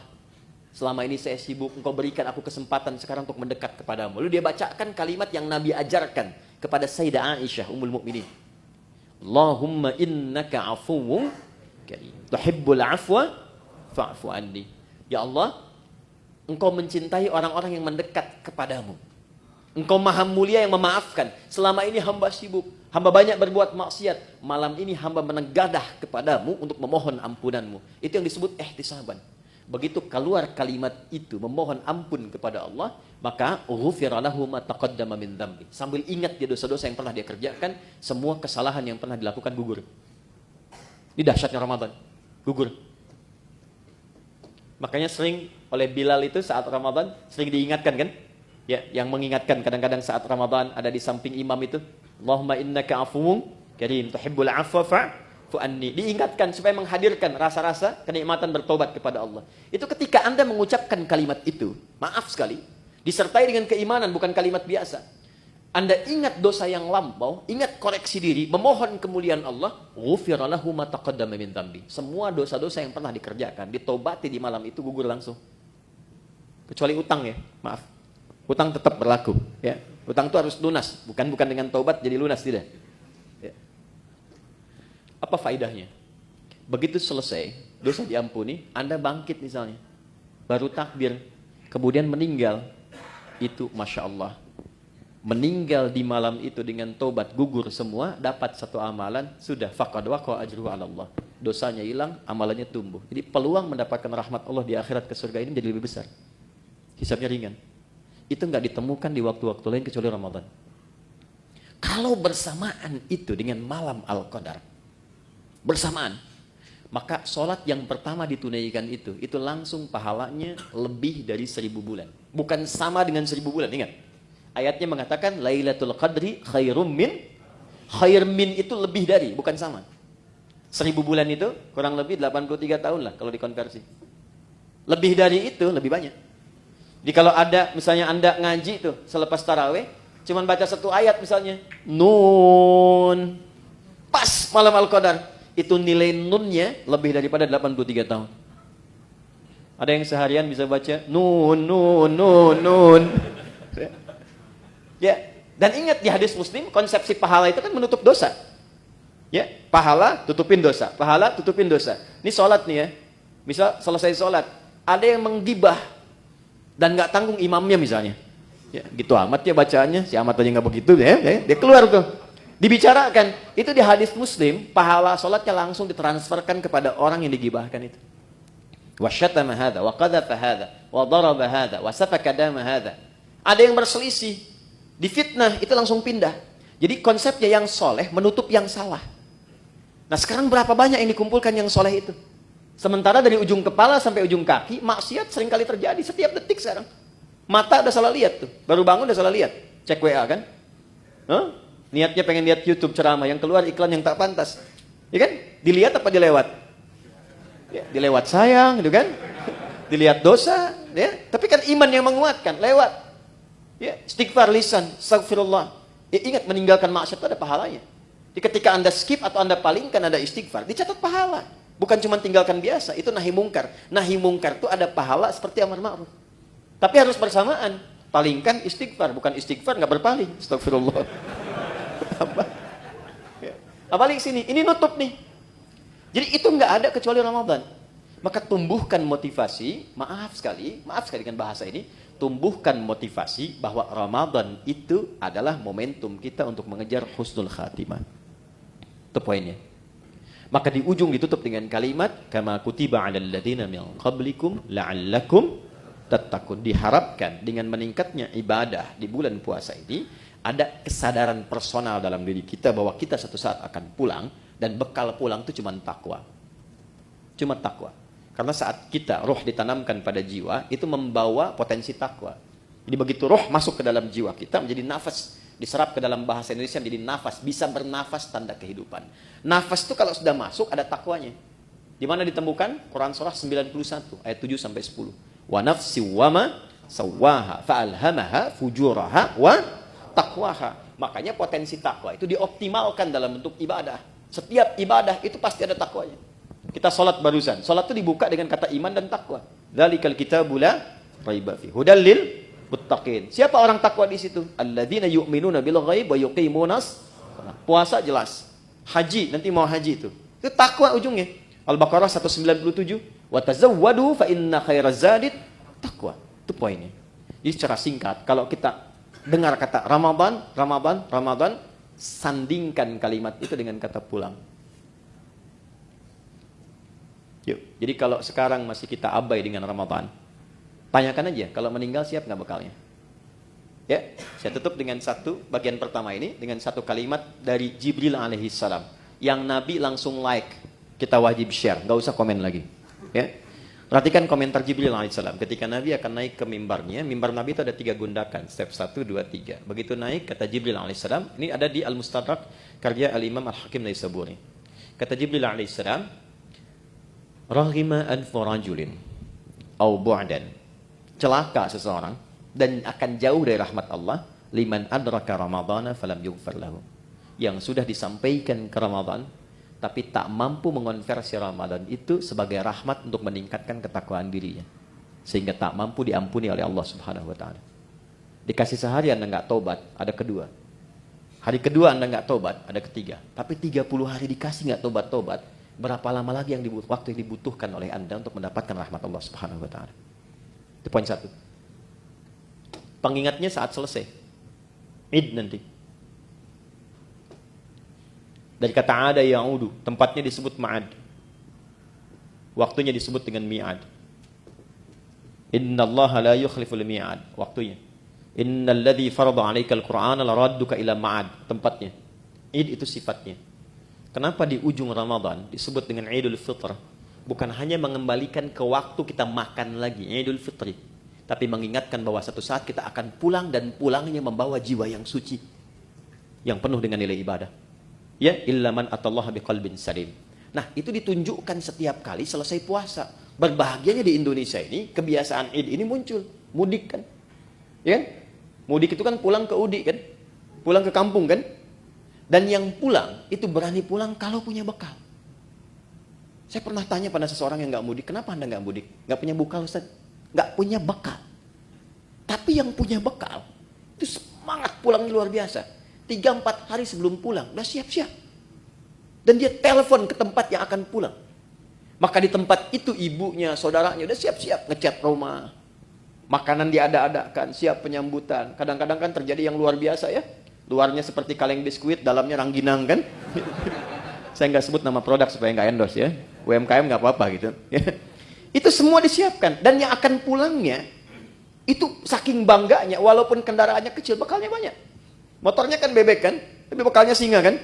selama ini saya sibuk, Engkau berikan aku kesempatan sekarang untuk mendekat kepadamu. Lalu dia bacakan kalimat yang Nabi ajarkan kepada Sayyidah Aisyah, Ummul Mukminin. Allahumma innaka afuwwun karim, tuhibbul afwa fa'fu anni. Ya Allah, Engkau mencintai orang-orang yang mendekat kepadamu. Engkau maha mulia yang memaafkan. Selama ini hamba sibuk, hamba banyak berbuat maksiat. Malam ini hamba menegadah kepadamu untuk memohon ampunanmu. Itu yang disebut ihtisaban. Begitu keluar kalimat itu, memohon ampun kepada Allah, maka ghufira lahu ma taqaddama min dzambi. Sambil ingat dia dosa-dosa yang pernah dia kerjakan, semua kesalahan yang pernah dilakukan gugur. Ini dahsyatnya Ramadan, gugur. Makanya sering oleh Bilal itu saat Ramadan sering diingatkan kan? Ya, yang mengingatkan kadang-kadang saat Ramadan ada di samping imam itu, Allahumma innaka afuwwun karim tuhibbul afwa fa'fu anni. Diingatkan supaya menghadirkan rasa-rasa kenikmatan bertobat kepada Allah. Itu ketika Anda mengucapkan kalimat itu, maaf sekali, disertai dengan keimanan, bukan kalimat biasa. Anda ingat dosa yang lampau, ingat koreksi diri, memohon kemuliaan Allah, ghufira lahu ma taqaddama min dzambi. Semua dosa-dosa yang pernah dikerjakan, ditobati di malam itu gugur langsung. Kecuali utang ya, maaf. Utang tetap berlaku, ya. Utang itu harus lunas, bukan dengan taubat jadi lunas, tidak. Ya. Apa faedahnya? Begitu selesai, dosa diampuni, Anda bangkit misalnya, baru takbir, kemudian meninggal, itu Masya Allah. Meninggal di malam itu dengan taubat gugur semua, dapat satu amalan, sudah faqad waqa ajruhu 'ala Allah. Dosanya hilang, amalannya tumbuh. Jadi peluang mendapatkan rahmat Allah di akhirat ke surga ini menjadi lebih besar. Hisabnya ringan. Itu nggak ditemukan di waktu-waktu lain kecuali Ramadan. Kalau bersamaan itu dengan malam Al-Qadar, bersamaan, maka sholat yang pertama ditunaikan itu langsung pahalanya lebih dari 1000 bulan. Bukan sama dengan 1000 bulan, ingat. Ayatnya mengatakan Lailatul Qadri khairum min, khair min itu lebih dari, bukan sama. 1000 bulan itu kurang lebih 83 tahun lah kalau dikonversi. Lebih dari itu lebih banyak. Jadi kalau ada misalnya Anda ngaji tuh selepas tarawih, cuman baca satu ayat misalnya, Nun, pas malam Al-Qadar, itu nilai nunnya lebih daripada 83 tahun. Ada yang seharian bisa baca Nun, Nun, Nun, Nun. Ya, dan ingat di hadis Muslim, konsepsi pahala itu kan menutup dosa. Ya, pahala tutupin dosa, pahala tutupin dosa. Ini sholat nih ya, misal selesai sholat, ada yang menggibah dan nggak tanggung imamnya misalnya, ya gitu amat ya bacaannya, si amat aja nggak begitu ya, dia keluar tuh, dibicarakan, itu di hadis Muslim, pahala sholatnya langsung ditransferkan kepada orang yang digibahkan itu. Wa syatama hadza, wa qadhafa hadza, wa daraba hadza, wa safaka dama hadza. Ada yang berselisih, difitnah, itu langsung pindah. Jadi konsepnya yang soleh menutup yang salah. Nah sekarang berapa banyak yang dikumpulkan yang soleh itu? Sementara dari ujung kepala sampai ujung kaki, maksiat sering kali terjadi setiap detik sekarang. Mata udah salah lihat tuh, baru bangun udah salah lihat. Cek WA kan? Huh? Niatnya pengen lihat YouTube ceramah, yang keluar iklan yang tak pantas. Ya kan? Dilihat apa dilewat? Ya, dilewat sayang gitu kan? Dilihat dosa, ya. Tapi kan iman yang menguatkan, lewat. Ya, istighfar lisan, astagfirullah. Ya, ingat meninggalkan maksiat itu ada pahalanya. Jadi ketika Anda skip atau Anda palingkan ada istighfar, dicatat pahala. Bukan cuma tinggalkan biasa, itu nahi mungkar. Nahi mungkar itu ada pahala seperti amar ma'ruf. Tapi harus bersamaan. Palingkan istighfar, bukan istighfar nggak berpaling. Astagfirullah. Apa? Ya. Apalagi sini, ini nutup nih. Jadi itu nggak ada kecuali Ramadan. Maka tumbuhkan motivasi, maaf sekali dengan bahasa ini, tumbuhkan motivasi bahwa Ramadan itu adalah momentum kita untuk mengejar husnul khatimah. Itu poinnya. Maka di ujung ditutup dengan kalimat kama kutiba 'alal ladzina min qablikum la'allakum tattaqun. Diharapkan dengan meningkatnya ibadah di bulan puasa ini ada kesadaran personal dalam diri kita bahwa kita satu saat akan pulang, dan bekal pulang itu cuma takwa. Cuma takwa. Karena saat kita roh ditanamkan pada jiwa, itu membawa potensi takwa. Jadi begitu roh masuk ke dalam jiwa kita menjadi nafas, diserap ke dalam bahasa Indonesia menjadi nafas, bisa bernafas tanda kehidupan. Nafas itu kalau sudah masuk ada takwanya. Di mana ditemukan? Quran surah 91 ayat 7 sampai 10. Wa nafsi wama sawaha fa'alhamaha fujuraha wa taqwaha. Makanya potensi takwa itu dioptimalkan dalam bentuk ibadah. Setiap ibadah itu pasti ada takwanya. Kita sholat barusan, sholat itu dibuka dengan kata iman dan takwa. Dzalikal kitabu la raiba fi hudal lil muttaqin. Siapa orang takwa di situ? Alladzina yu'minuna bil ghaib wa yuqimunas. Puasa jelas. Haji, nanti mau haji itu. Itu takwa ujungnya. Al-Baqarah 197, wa tazawwadu fa inna khairaz zadit taqwa. Itu poinnya. Jadi secara singkat, kalau kita dengar kata Ramadan, Ramadan, Ramadan, sandingkan kalimat itu dengan kata pulang. Yuk. Jadi kalau sekarang masih kita abai dengan Ramadan, tanyakan aja, kalau meninggal siap nggak bekalnya? Ya, saya tutup dengan satu bagian pertama ini dengan satu kalimat dari Jibril alaihissalam yang Nabi langsung like, kita wajib share, nggak usah komen lagi. Ya, perhatikan komentar Jibril alaihissalam ketika Nabi akan naik ke mimbarnya. Mimbar Nabi itu ada 3 gundakan, step 1, 2, 3. Begitu naik, kata Jibril alaihissalam, ini ada di Al-Mustadrak karya Al-Imam Al-Hakim Naisaburi. Kata Jibril alaihissalam, raghima anfu rajulin au bu'dan, celaka seseorang dan akan jauh dari rahmat Allah, liman adraka ramadhana falam yughfar lahu, yang sudah disampaikan ke Ramadan tapi tak mampu mengonversi Ramadan itu sebagai rahmat untuk meningkatkan ketakwaan dirinya, sehingga tak mampu diampuni oleh Allah Subhanahu wa taala. Dikasih sehari Anda enggak tobat, ada kedua. Hari kedua Anda enggak tobat, ada ketiga. Tapi 30 hari dikasih enggak tobat-tobat, berapa lama lagi waktu yang dibutuhkan oleh Anda untuk mendapatkan rahmat Allah Subhanahu wa taala? Itu poin 1. Pengingatnya saat selesai Id nanti. Dari kata ada ya'udu, tempatnya disebut ma'ad, waktunya disebut dengan mi'ad. Innallaha la yukhliful mi'ad, waktunya. Innal ladzi farada 'alaikal qur'ana laradduka ila ma'ad, tempatnya. Id itu sifatnya. Kenapa di ujung Ramadan disebut dengan Idul Fitr? Bukan hanya mengembalikan ke waktu kita makan lagi, Idul Fitri, tapi mengingatkan bahwa satu saat kita akan pulang, dan pulangnya membawa jiwa yang suci, yang penuh dengan nilai ibadah. Ya, illa man atallaha biqalbin salim. Nah, itu ditunjukkan setiap kali selesai puasa. Berbahagianya di Indonesia ini, kebiasaan Id ini muncul. Mudik kan? Ya kan? Mudik itu kan pulang ke Udi kan? Pulang ke kampung kan? Dan yang pulang, itu berani pulang kalau punya bekal. Saya pernah tanya pada seseorang yang nggak mudik, kenapa Anda nggak mudik? Nggak punya bekal, Ustaz? Nggak punya bekal. Tapi yang punya bekal, itu semangat pulangnya luar biasa. 3-4 hari sebelum pulang, udah siap-siap. Dan dia telepon ke tempat yang akan pulang. Maka di tempat itu ibunya, saudaranya udah siap-siap ngecat rumah. Makanan diada-adakan, siap penyambutan. Kadang-kadang kan terjadi yang luar biasa ya. Luarnya seperti kaleng biskuit, dalamnya rangginang kan. Saya nggak sebut nama produk supaya nggak endorse ya. UMKM nggak apa-apa gitu. Itu semua disiapkan. Dan yang akan pulangnya, itu saking bangganya, walaupun kendaraannya kecil, bekalnya banyak. Motornya kan bebek kan, tapi bekalnya singa kan.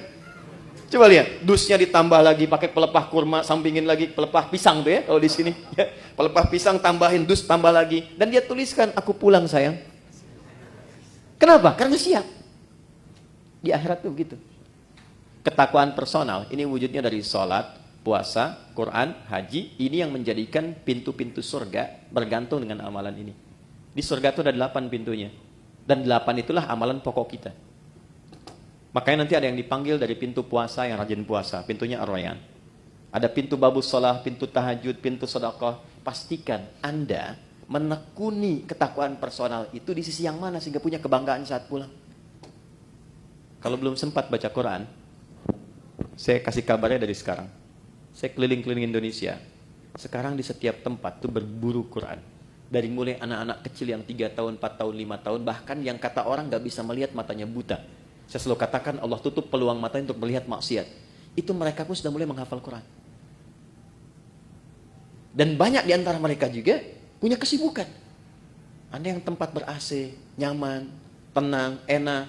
Coba lihat, dusnya ditambah lagi pakai pelepah kurma, sampingin lagi pelepah pisang tuh ya, kalau di sini. Ya, pelepah pisang tambahin dus, tambah lagi. Dan dia tuliskan, aku pulang sayang. Kenapa? Karena siap. Di akhirat tuh begitu. Ketakwaan personal, ini wujudnya dari sholat, puasa, Quran, haji. Ini yang menjadikan pintu-pintu surga bergantung dengan amalan ini. Di surga itu ada 8 pintunya. Dan 8 itulah amalan pokok kita. Makanya nanti ada yang dipanggil dari pintu puasa yang rajin puasa. Pintunya Ar-Rayyan. Ada pintu babus sholah, pintu tahajud, pintu sedekah. Pastikan Anda menekuni ketakwaan personal itu di sisi yang mana sehingga punya kebanggaan saat pulang. Kalau belum sempat baca Quran, saya kasih kabarnya dari sekarang. Saya keliling-keliling Indonesia. Sekarang di setiap tempat tuh berburu Quran. Dari mulai anak-anak kecil yang 3 tahun, 4 tahun, 5 tahun, bahkan yang kata orang gak bisa melihat, matanya buta. Saya selalu katakan Allah tutup peluang matanya untuk melihat maksiat. itu mereka pun sudah mulai menghafal Quran. Dan banyak di antara mereka juga punya kesibukan. Ada yang tempat ber-AC, nyaman, tenang, enak.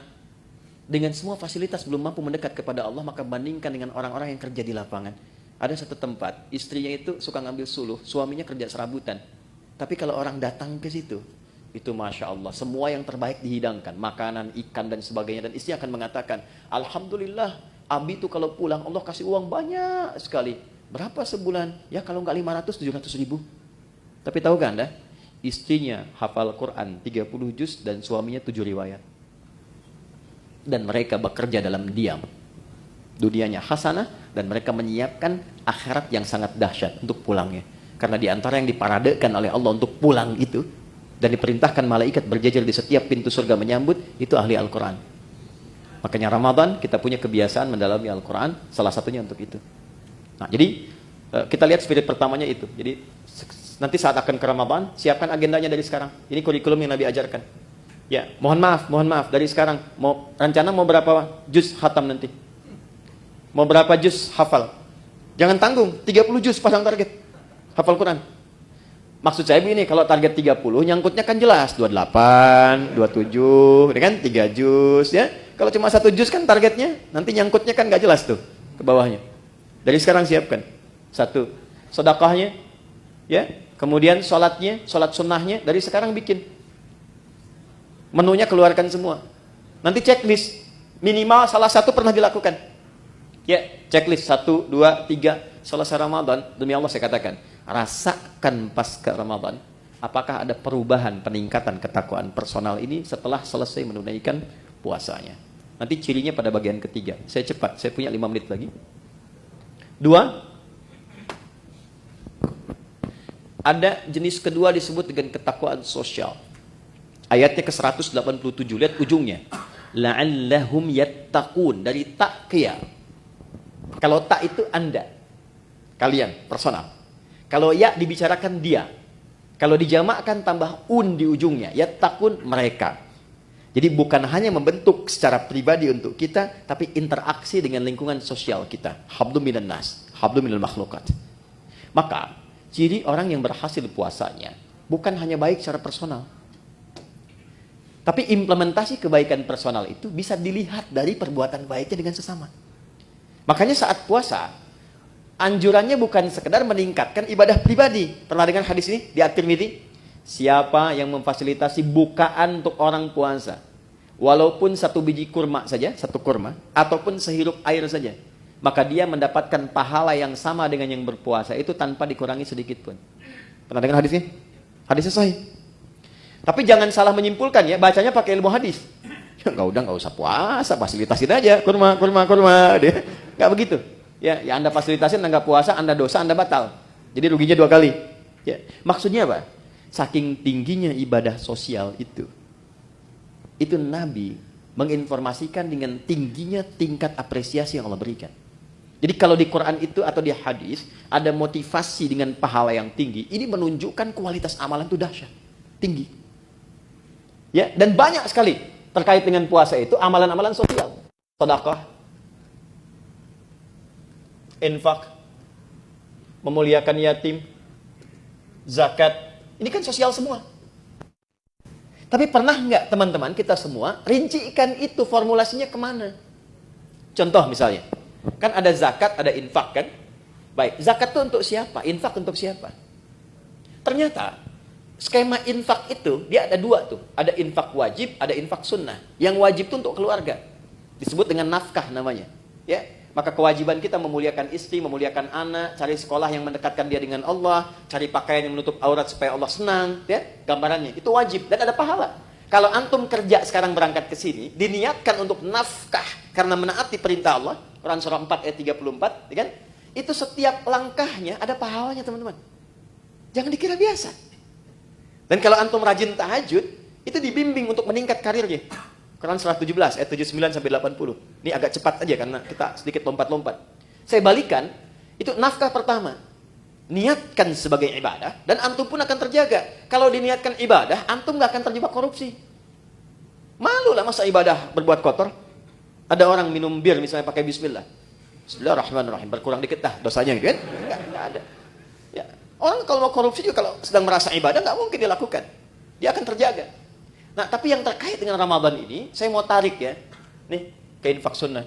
Dengan semua fasilitas belum mampu mendekat kepada Allah, maka bandingkan dengan orang-orang yang kerja di lapangan. Ada satu tempat, istrinya itu suka ngambil suluh, suaminya kerja serabutan. Tapi kalau orang datang ke situ, itu Masya Allah, semua yang terbaik dihidangkan. Makanan, ikan, dan sebagainya. Dan istri akan mengatakan, Alhamdulillah, Abi itu kalau pulang, Allah kasih uang banyak sekali. Berapa sebulan? Ya kalau nggak 500, 700 ribu. Tapi tahukah Anda? Istrinya hafal Quran 30 juz dan suaminya 7 riwayat. Dan mereka bekerja dalam diam. Dunianya hasanah dan mereka menyiapkan akhirat yang sangat dahsyat untuk pulangnya. Karena di antara yang diparadekan oleh Allah untuk pulang itu dan diperintahkan malaikat berjajar di setiap pintu surga menyambut, itu ahli Al-Quran. Makanya Ramadan kita punya kebiasaan mendalami Al-Quran, salah satunya untuk itu. Nah, jadi kita lihat spirit pertamanya itu. Jadi nanti saat akan ke Ramadan, siapkan agendanya dari sekarang. Ini kurikulum yang Nabi ajarkan. Ya, mohon maaf dari sekarang. Rencana mau berapa juz khatam nanti? Mau berapa juz hafal? Jangan tanggung, 30 juz pasang target. Hafal Quran. Maksud saya begini, kalau target 30, nyangkutnya kan jelas. 28, 27, kan 3 juz. Ya. Kalau cuma 1 juz kan targetnya, nanti nyangkutnya kan gak jelas tuh ke bawahnya. Dari sekarang siapkan. 1, sedekahnya, ya. Kemudian sholatnya, sholat sunnahnya, dari sekarang bikin. Menunya keluarkan semua. Nanti checklist. Minimal salah satu pernah dilakukan. Ya, checklist 1, 2, 3. Selesai Ramadan, demi Allah saya katakan, rasakan pasca Ramadan, apakah ada perubahan, peningkatan ketakwaan personal ini setelah selesai menunaikan puasanya. Nanti cirinya pada bagian ketiga. Saya cepat, saya punya 5 menit lagi. 2, ada jenis kedua disebut dengan ketakwaan sosial. Ayatnya ke-187, lihat ujungnya. La'allahum yattaqun, dari taqiyah. Kalau tak itu Anda, kalian, personal. Kalau ya dibicarakan dia. Kalau dijamakkan tambah di ujungnya, yattaqun, mereka. Jadi bukan hanya membentuk secara pribadi untuk kita, tapi interaksi dengan lingkungan sosial kita. Hablum minan nas, hablum minal makhlukat. Maka ciri orang yang berhasil puasanya bukan hanya baik secara personal, tapi implementasi kebaikan personal itu bisa dilihat dari perbuatan baiknya dengan sesama. Makanya saat puasa, anjurannya bukan sekedar meningkatkan ibadah pribadi. Pernah dengar hadis ini di At-Tirmidzi? Siapa yang memfasilitasi bukaan untuk orang puasa, walaupun 1 biji kurma saja, 1 kurma, ataupun sehirup air saja, maka dia mendapatkan pahala yang sama dengan yang berpuasa itu tanpa dikurangi sedikit pun. Pernah dengar hadisnya? Hadisnya sahih. Tapi jangan salah menyimpulkan ya, bacanya pakai ilmu hadis. Ya nggak usah puasa, fasilitasin aja kurma. Dia nggak begitu. Ya Anda fasilitasin, Anda nggak puasa, Anda dosa, Anda batal. Jadi ruginya 2 kali. Ya, maksudnya apa? Saking tingginya ibadah sosial itu Nabi menginformasikan dengan tingginya tingkat apresiasi yang Allah berikan. Jadi kalau di Quran itu atau di hadis ada motivasi dengan pahala yang tinggi, ini menunjukkan kualitas amalan itu dahsyat, tinggi. Ya, dan banyak sekali terkait dengan puasa itu amalan-amalan sosial. Sedekah, infak, memuliakan yatim, zakat, ini kan sosial semua. Tapi pernah nggak teman-teman kita semua rincikan itu formulasinya kemana? Contoh misalnya, kan ada zakat, ada infak kan? Baik, zakat itu untuk siapa? Infak untuk siapa? Ternyata skema infak itu dia ada 2 tuh. Ada infak wajib, ada infak sunnah. Yang wajib itu untuk keluarga. Disebut dengan nafkah namanya. Ya, maka kewajiban kita memuliakan istri, memuliakan anak, cari sekolah yang mendekatkan dia dengan Allah, cari pakaian yang menutup aurat supaya Allah senang, ya. Gambarannya itu wajib dan ada pahala. Kalau antum kerja sekarang berangkat ke sini, diniatkan untuk nafkah karena menaati perintah Allah, Quran surah 4 ayat 34, ya kan? Itu setiap langkahnya ada pahalanya, teman-teman. Jangan dikira biasa. Dan kalau antum rajin tahajud, itu dibimbing untuk meningkat karirnya. Quran surah 17 ayat 79 sampai 80. Ini agak cepat aja karena kita sedikit lompat-lompat. Saya balikan, itu nafkah pertama. Niatkan sebagai ibadah dan antum pun akan terjaga. Kalau diniatkan ibadah, antum gak akan terjebak korupsi. Malu lah masa ibadah berbuat kotor. Ada orang minum bir misalnya pakai bismillah. Bismillahirrahmanirrahim, berkurang dikit dah dosanya gitu kan? Enggak ada. Ya, orang kalau mau korupsi juga kalau sedang merasa ibadah nggak mungkin dilakukan. Dia akan terjaga. Nah, tapi yang terkait dengan Ramadan ini, saya mau tarik ya. Nih, ke infak sunnah.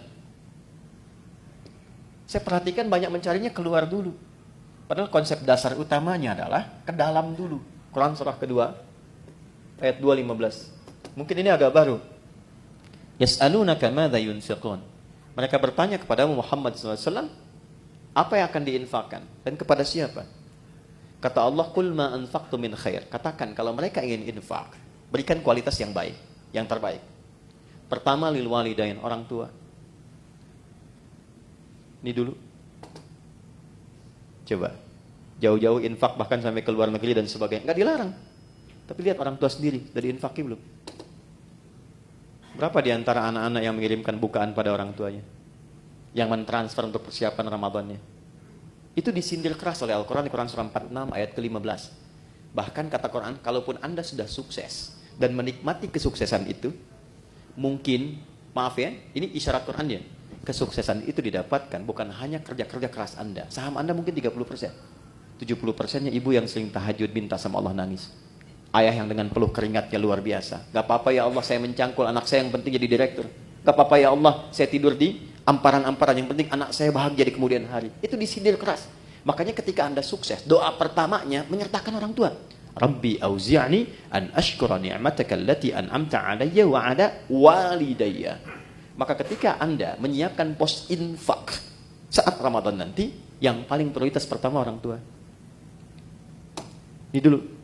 Saya perhatikan banyak mencarinya keluar dulu. Padahal konsep dasar utamanya adalah ke dalam dulu. Quran surah kedua, ayat 215. Mungkin ini agak baru. Yas'alunaka madza yunfiqun. Mereka bertanya kepada Muhammad SAW, apa yang akan diinfakkan dan kepada siapa? Kata Allah, qul ma anfaqtu min khair. Katakan kalau mereka ingin infak, berikan kualitas yang baik, yang terbaik. Pertama lil walidain, orang tua. Ini dulu. Coba. Jauh-jauh infak bahkan sampai ke luar negeri dan sebagainya. Enggak dilarang. Tapi lihat orang tua sendiri, dari infaknya belum? Berapa di antara anak-anak yang mengirimkan bukaan pada orang tuanya? Yang mentransfer untuk persiapan Ramadannya? Itu disindir keras oleh Al-Quran di Quran surah 46 ayat ke-15. Bahkan kata Quran, kalaupun Anda sudah sukses dan menikmati kesuksesan itu, mungkin, maaf ya, ini isyarat Quran ya, kesuksesan itu didapatkan bukan hanya kerja-kerja keras Anda. Saham Anda mungkin 30%. 70%-nya ibu yang sering tahajud minta sama Allah nangis. Ayah yang dengan peluh keringatnya luar biasa. Gak apa-apa ya Allah saya mencangkul anak saya yang penting jadi direktur. Gak apa-apa ya Allah saya tidur di amparan-amparan yang penting anak saya bahagia di kemudian hari. Itu disindir keras. Makanya ketika Anda sukses, doa pertamanya menyertakan orang tua. Rabbi auzi'ni an ashkura ni'mataka allati an'amta 'alayya wa 'ala walidayya. Maka ketika Anda menyiapkan pos infak saat Ramadan nanti, yang paling prioritas pertama orang tua. Ini dulu.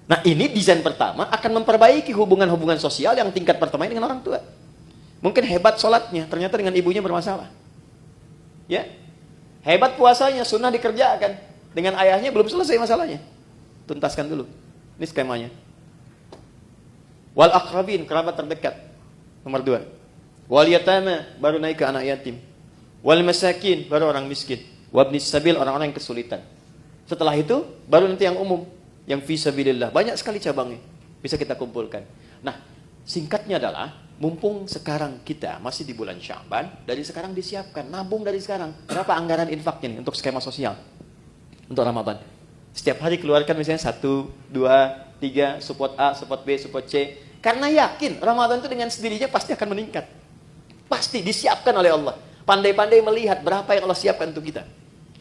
Nah, ini desain pertama akan memperbaiki hubungan-hubungan sosial yang tingkat pertama dengan orang tua. Mungkin hebat sholatnya, ternyata dengan ibunya bermasalah. Ya, hebat puasanya, sunnah dikerjakan. Dengan ayahnya belum selesai masalahnya. Tuntaskan dulu. Ini skemanya. Wal aqrabin, kerabat terdekat. Nomor 2. Wal yatama, baru naik ke anak yatim. Wal masakin, baru orang miskin. Wabnis sabil, orang-orang yang kesulitan. Setelah itu, baru nanti yang umum. Yang fisabilillah. Banyak sekali cabangnya. Bisa kita kumpulkan. Nah, singkatnya adalah, mumpung sekarang kita masih di bulan Sya'ban, dari sekarang disiapkan. Nabung dari sekarang. Berapa anggaran infaknya nih untuk skema sosial? Untuk Ramadan. Setiap hari keluarkan misalnya 1, 2, 3, support A, support B, support C. Karena yakin, Ramadan itu dengan sendirinya pasti akan meningkat. Pasti disiapkan oleh Allah. Pandai-pandai melihat berapa yang Allah siapkan untuk kita.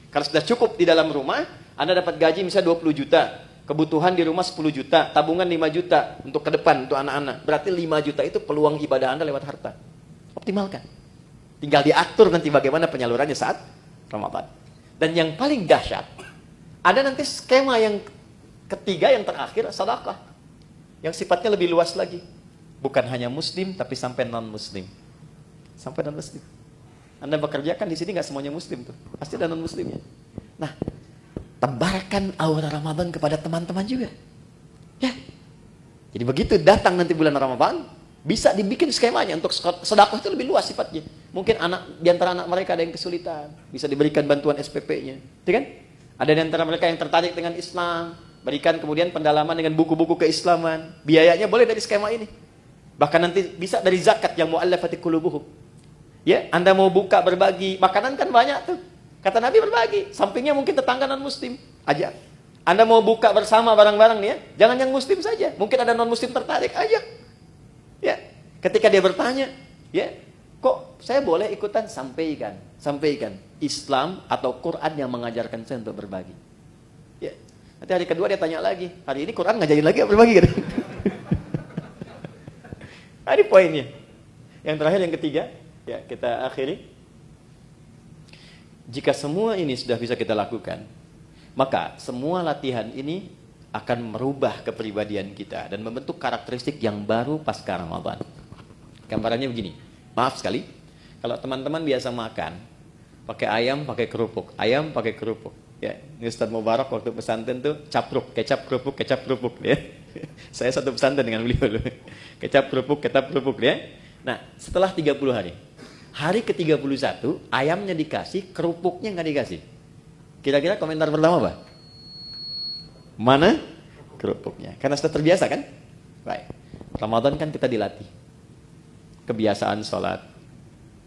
Kalau sudah cukup di dalam rumah, Anda dapat gaji misalnya 20 juta. Kebutuhan di rumah 10 juta, tabungan 5 juta untuk ke depan, untuk anak-anak. Berarti 5 juta itu peluang ibadah Anda lewat harta. Optimalkan. Tinggal diatur nanti bagaimana penyalurannya saat Ramadan. Dan yang paling dahsyat, ada nanti skema yang ketiga, yang terakhir, sedekah. Yang sifatnya lebih luas lagi. Bukan hanya muslim, tapi sampai non-muslim. Sampai non-muslim. Anda bekerja kan di sini nggak semuanya muslim tuh. Pasti ada non-muslimnya. Nah, tebarkan aura Ramadan kepada teman-teman juga. Ya. Jadi begitu datang nanti bulan Ramadan, bisa dibikin skemanya untuk sedekah itu lebih luas sifatnya. Mungkin di antara anak mereka ada yang kesulitan, bisa diberikan bantuan SPP-nya. Gitu kan? Ada di antara mereka yang tertarik dengan Islam, berikan kemudian pendalaman dengan buku-buku keislaman. Biayanya boleh dari skema ini. Bahkan nanti bisa dari zakat yang mu'allafati qulubuhum. Ya, Anda mau buka berbagi, makanan kan banyak tuh. Kata Nabi berbagi, sampingnya mungkin tetangga non-muslim, ajak. Anda mau buka bersama barang-barang nih ya, jangan yang muslim saja. Mungkin ada non-muslim tertarik, ajak. Ya, ketika dia bertanya, ya, kok saya boleh ikutan? Sampaikan. Islam atau Quran yang mengajarkan saya untuk berbagi. Ya, nanti hari kedua dia tanya lagi, hari ini Quran ngajarin lagi berbagi kan? Nah, ini poinnya. Yang terakhir, yang ketiga, ya kita akhiri. Jika semua ini sudah bisa kita lakukan, maka semua latihan ini akan merubah kepribadian kita dan membentuk karakteristik yang baru pasca Ramadan. Gambarannya begini, maaf sekali, kalau teman-teman biasa makan, pakai ayam, pakai kerupuk, Ya, ini Ustaz Mubarak waktu pesantren tuh capruk, kecap kerupuk, ya. Saya satu pesantren dengan beliau, kecap kerupuk, ya. Nah, setelah 30 hari. Hari ke-31, ayamnya dikasih, kerupuknya nggak dikasih. Kira-kira komentar pertama apa? Mana kerupuknya? Karena sudah terbiasa kan? Baik. Ramadan kan kita dilatih. Kebiasaan sholat,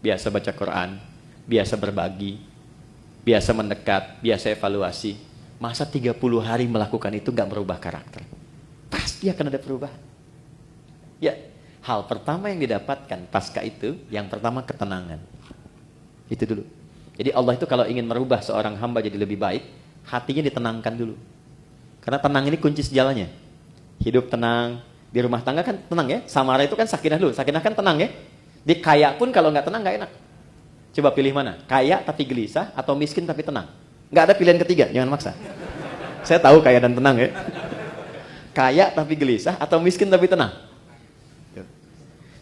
biasa baca Quran, biasa berbagi, biasa mendekat, biasa evaluasi. Masa 30 hari melakukan itu nggak merubah karakter? Pasti akan ada perubahan. Ya, hal pertama yang didapatkan pasca itu, yang pertama ketenangan. Itu dulu. Jadi Allah itu kalau ingin merubah seorang hamba jadi lebih baik, hatinya ditenangkan dulu. Karena tenang ini kunci sejalannya. Hidup tenang, di rumah tangga kan tenang ya. Samara itu kan sakinah dulu, sakinah kan tenang ya. Di kaya pun kalau nggak tenang nggak enak. Coba pilih mana? Kaya tapi gelisah atau miskin tapi tenang? Nggak ada pilihan ketiga, jangan maksa. Saya tahu kaya dan tenang ya. Kaya tapi gelisah atau miskin tapi tenang?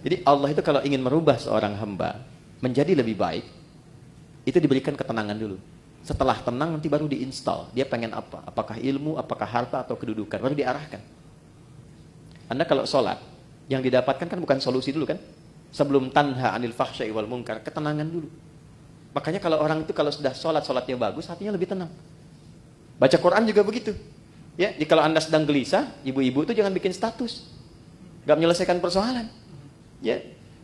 Jadi Allah itu kalau ingin merubah seorang hamba menjadi lebih baik, itu diberikan ketenangan dulu. Setelah tenang nanti baru diinstal. Dia pengen apa? Apakah ilmu, apakah harta atau kedudukan? Baru diarahkan. Anda kalau sholat, yang didapatkan kan bukan solusi dulu kan? Sebelum tanha anil fahsya'i wal munkar, ketenangan dulu. Makanya kalau orang itu kalau sudah sholat, sholatnya bagus, hatinya lebih tenang. Baca Quran juga begitu. Ya, jadi kalau Anda sedang gelisah, ibu-ibu itu jangan bikin status. Gak menyelesaikan persoalan. Ya,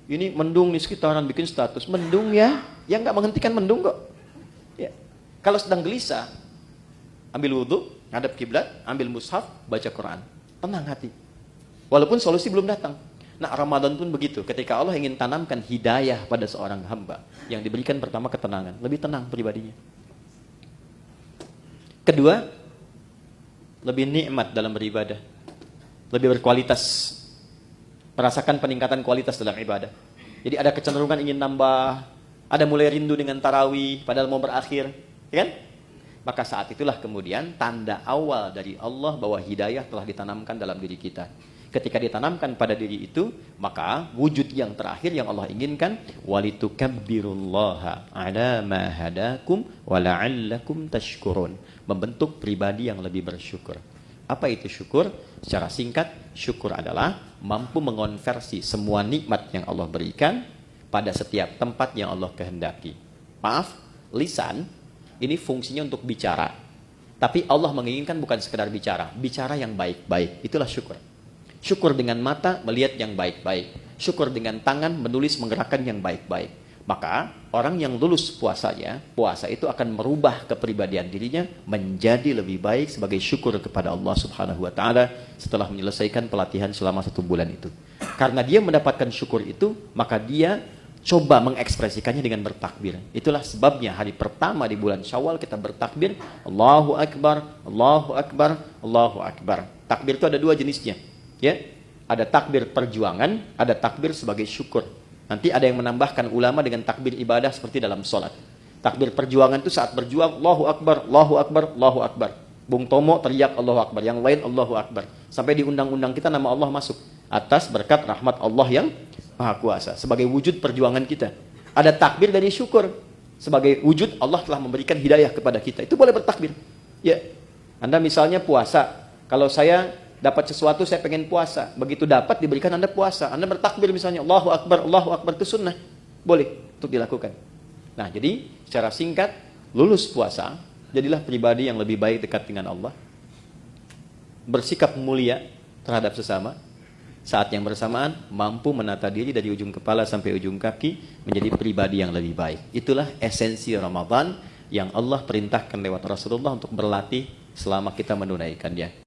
ini mendung di sekitaran bikin status. Mendung ya, yang gak menghentikan mendung kok. Ya. Kalau sedang gelisah, ambil wudhu, ngadap kiblat, ambil mushaf, baca Quran. Tenang hati. Walaupun solusi belum datang. Nah, Ramadan pun begitu. Ketika Allah ingin tanamkan hidayah pada seorang hamba, yang diberikan pertama ketenangan. Lebih tenang pribadinya. Kedua, lebih nikmat dalam beribadah. Lebih berkualitas. Merasakan peningkatan kualitas dalam ibadah. Jadi ada kecenderungan ingin nambah. Ada mulai rindu dengan tarawih, padahal mau berakhir. Ya kan? Maka saat itulah kemudian tanda awal dari Allah bahwa hidayah telah ditanamkan dalam diri kita. Ketika ditanamkan pada diri itu, maka wujud yang terakhir yang Allah inginkan, walitukabbirullaha ala ma hadakum wa la'allakum tashkurun. Membentuk pribadi yang lebih bersyukur. Apa itu syukur? Secara singkat, syukur adalah mampu mengonversi semua nikmat yang Allah berikan pada setiap tempat yang Allah kehendaki. Maaf, lisan ini fungsinya untuk bicara. Tapi Allah menginginkan bukan sekedar bicara, bicara yang baik-baik. Itulah syukur. Syukur dengan mata melihat yang baik-baik. Syukur dengan tangan menulis menggerakkan yang baik-baik. Maka orang yang lulus puasanya, puasa itu akan merubah kepribadian dirinya menjadi lebih baik sebagai syukur kepada Allah Subhanahu wa taala setelah menyelesaikan pelatihan selama 1 bulan itu. Karena dia mendapatkan syukur itu, maka dia coba mengekspresikannya dengan bertakbir. Itulah sebabnya hari pertama di bulan Syawal kita bertakbir, Allahu Akbar, Allahu Akbar, Allahu Akbar. Takbir itu ada 2 jenisnya. Ya, ada takbir perjuangan, ada takbir sebagai syukur. Nanti ada yang menambahkan ulama dengan takbir ibadah seperti dalam sholat. Takbir perjuangan itu saat berjuang, Allahu Akbar, Allahu Akbar, Allahu Akbar. Bung Tomo teriak Allahu Akbar, yang lain Allahu Akbar. Sampai di undang-undang kita nama Allah masuk. Atas berkat rahmat Allah yang Maha Kuasa. Sebagai wujud perjuangan kita. Ada takbir dari syukur. Sebagai wujud Allah telah memberikan hidayah kepada kita. Itu boleh bertakbir. Ya, Anda misalnya puasa. Kalau saya dapat sesuatu, saya pengen puasa. Begitu dapat, diberikan Anda puasa. Anda bertakbir misalnya, Allahu Akbar, itu sunnah. Boleh untuk dilakukan. Nah, jadi secara singkat, lulus puasa, jadilah pribadi yang lebih baik dekat dengan Allah. Bersikap mulia terhadap sesama. Saat yang bersamaan, mampu menata diri dari ujung kepala sampai ujung kaki, menjadi pribadi yang lebih baik. Itulah esensi Ramadan yang Allah perintahkan lewat Rasulullah untuk berlatih selama kita menunaikannya.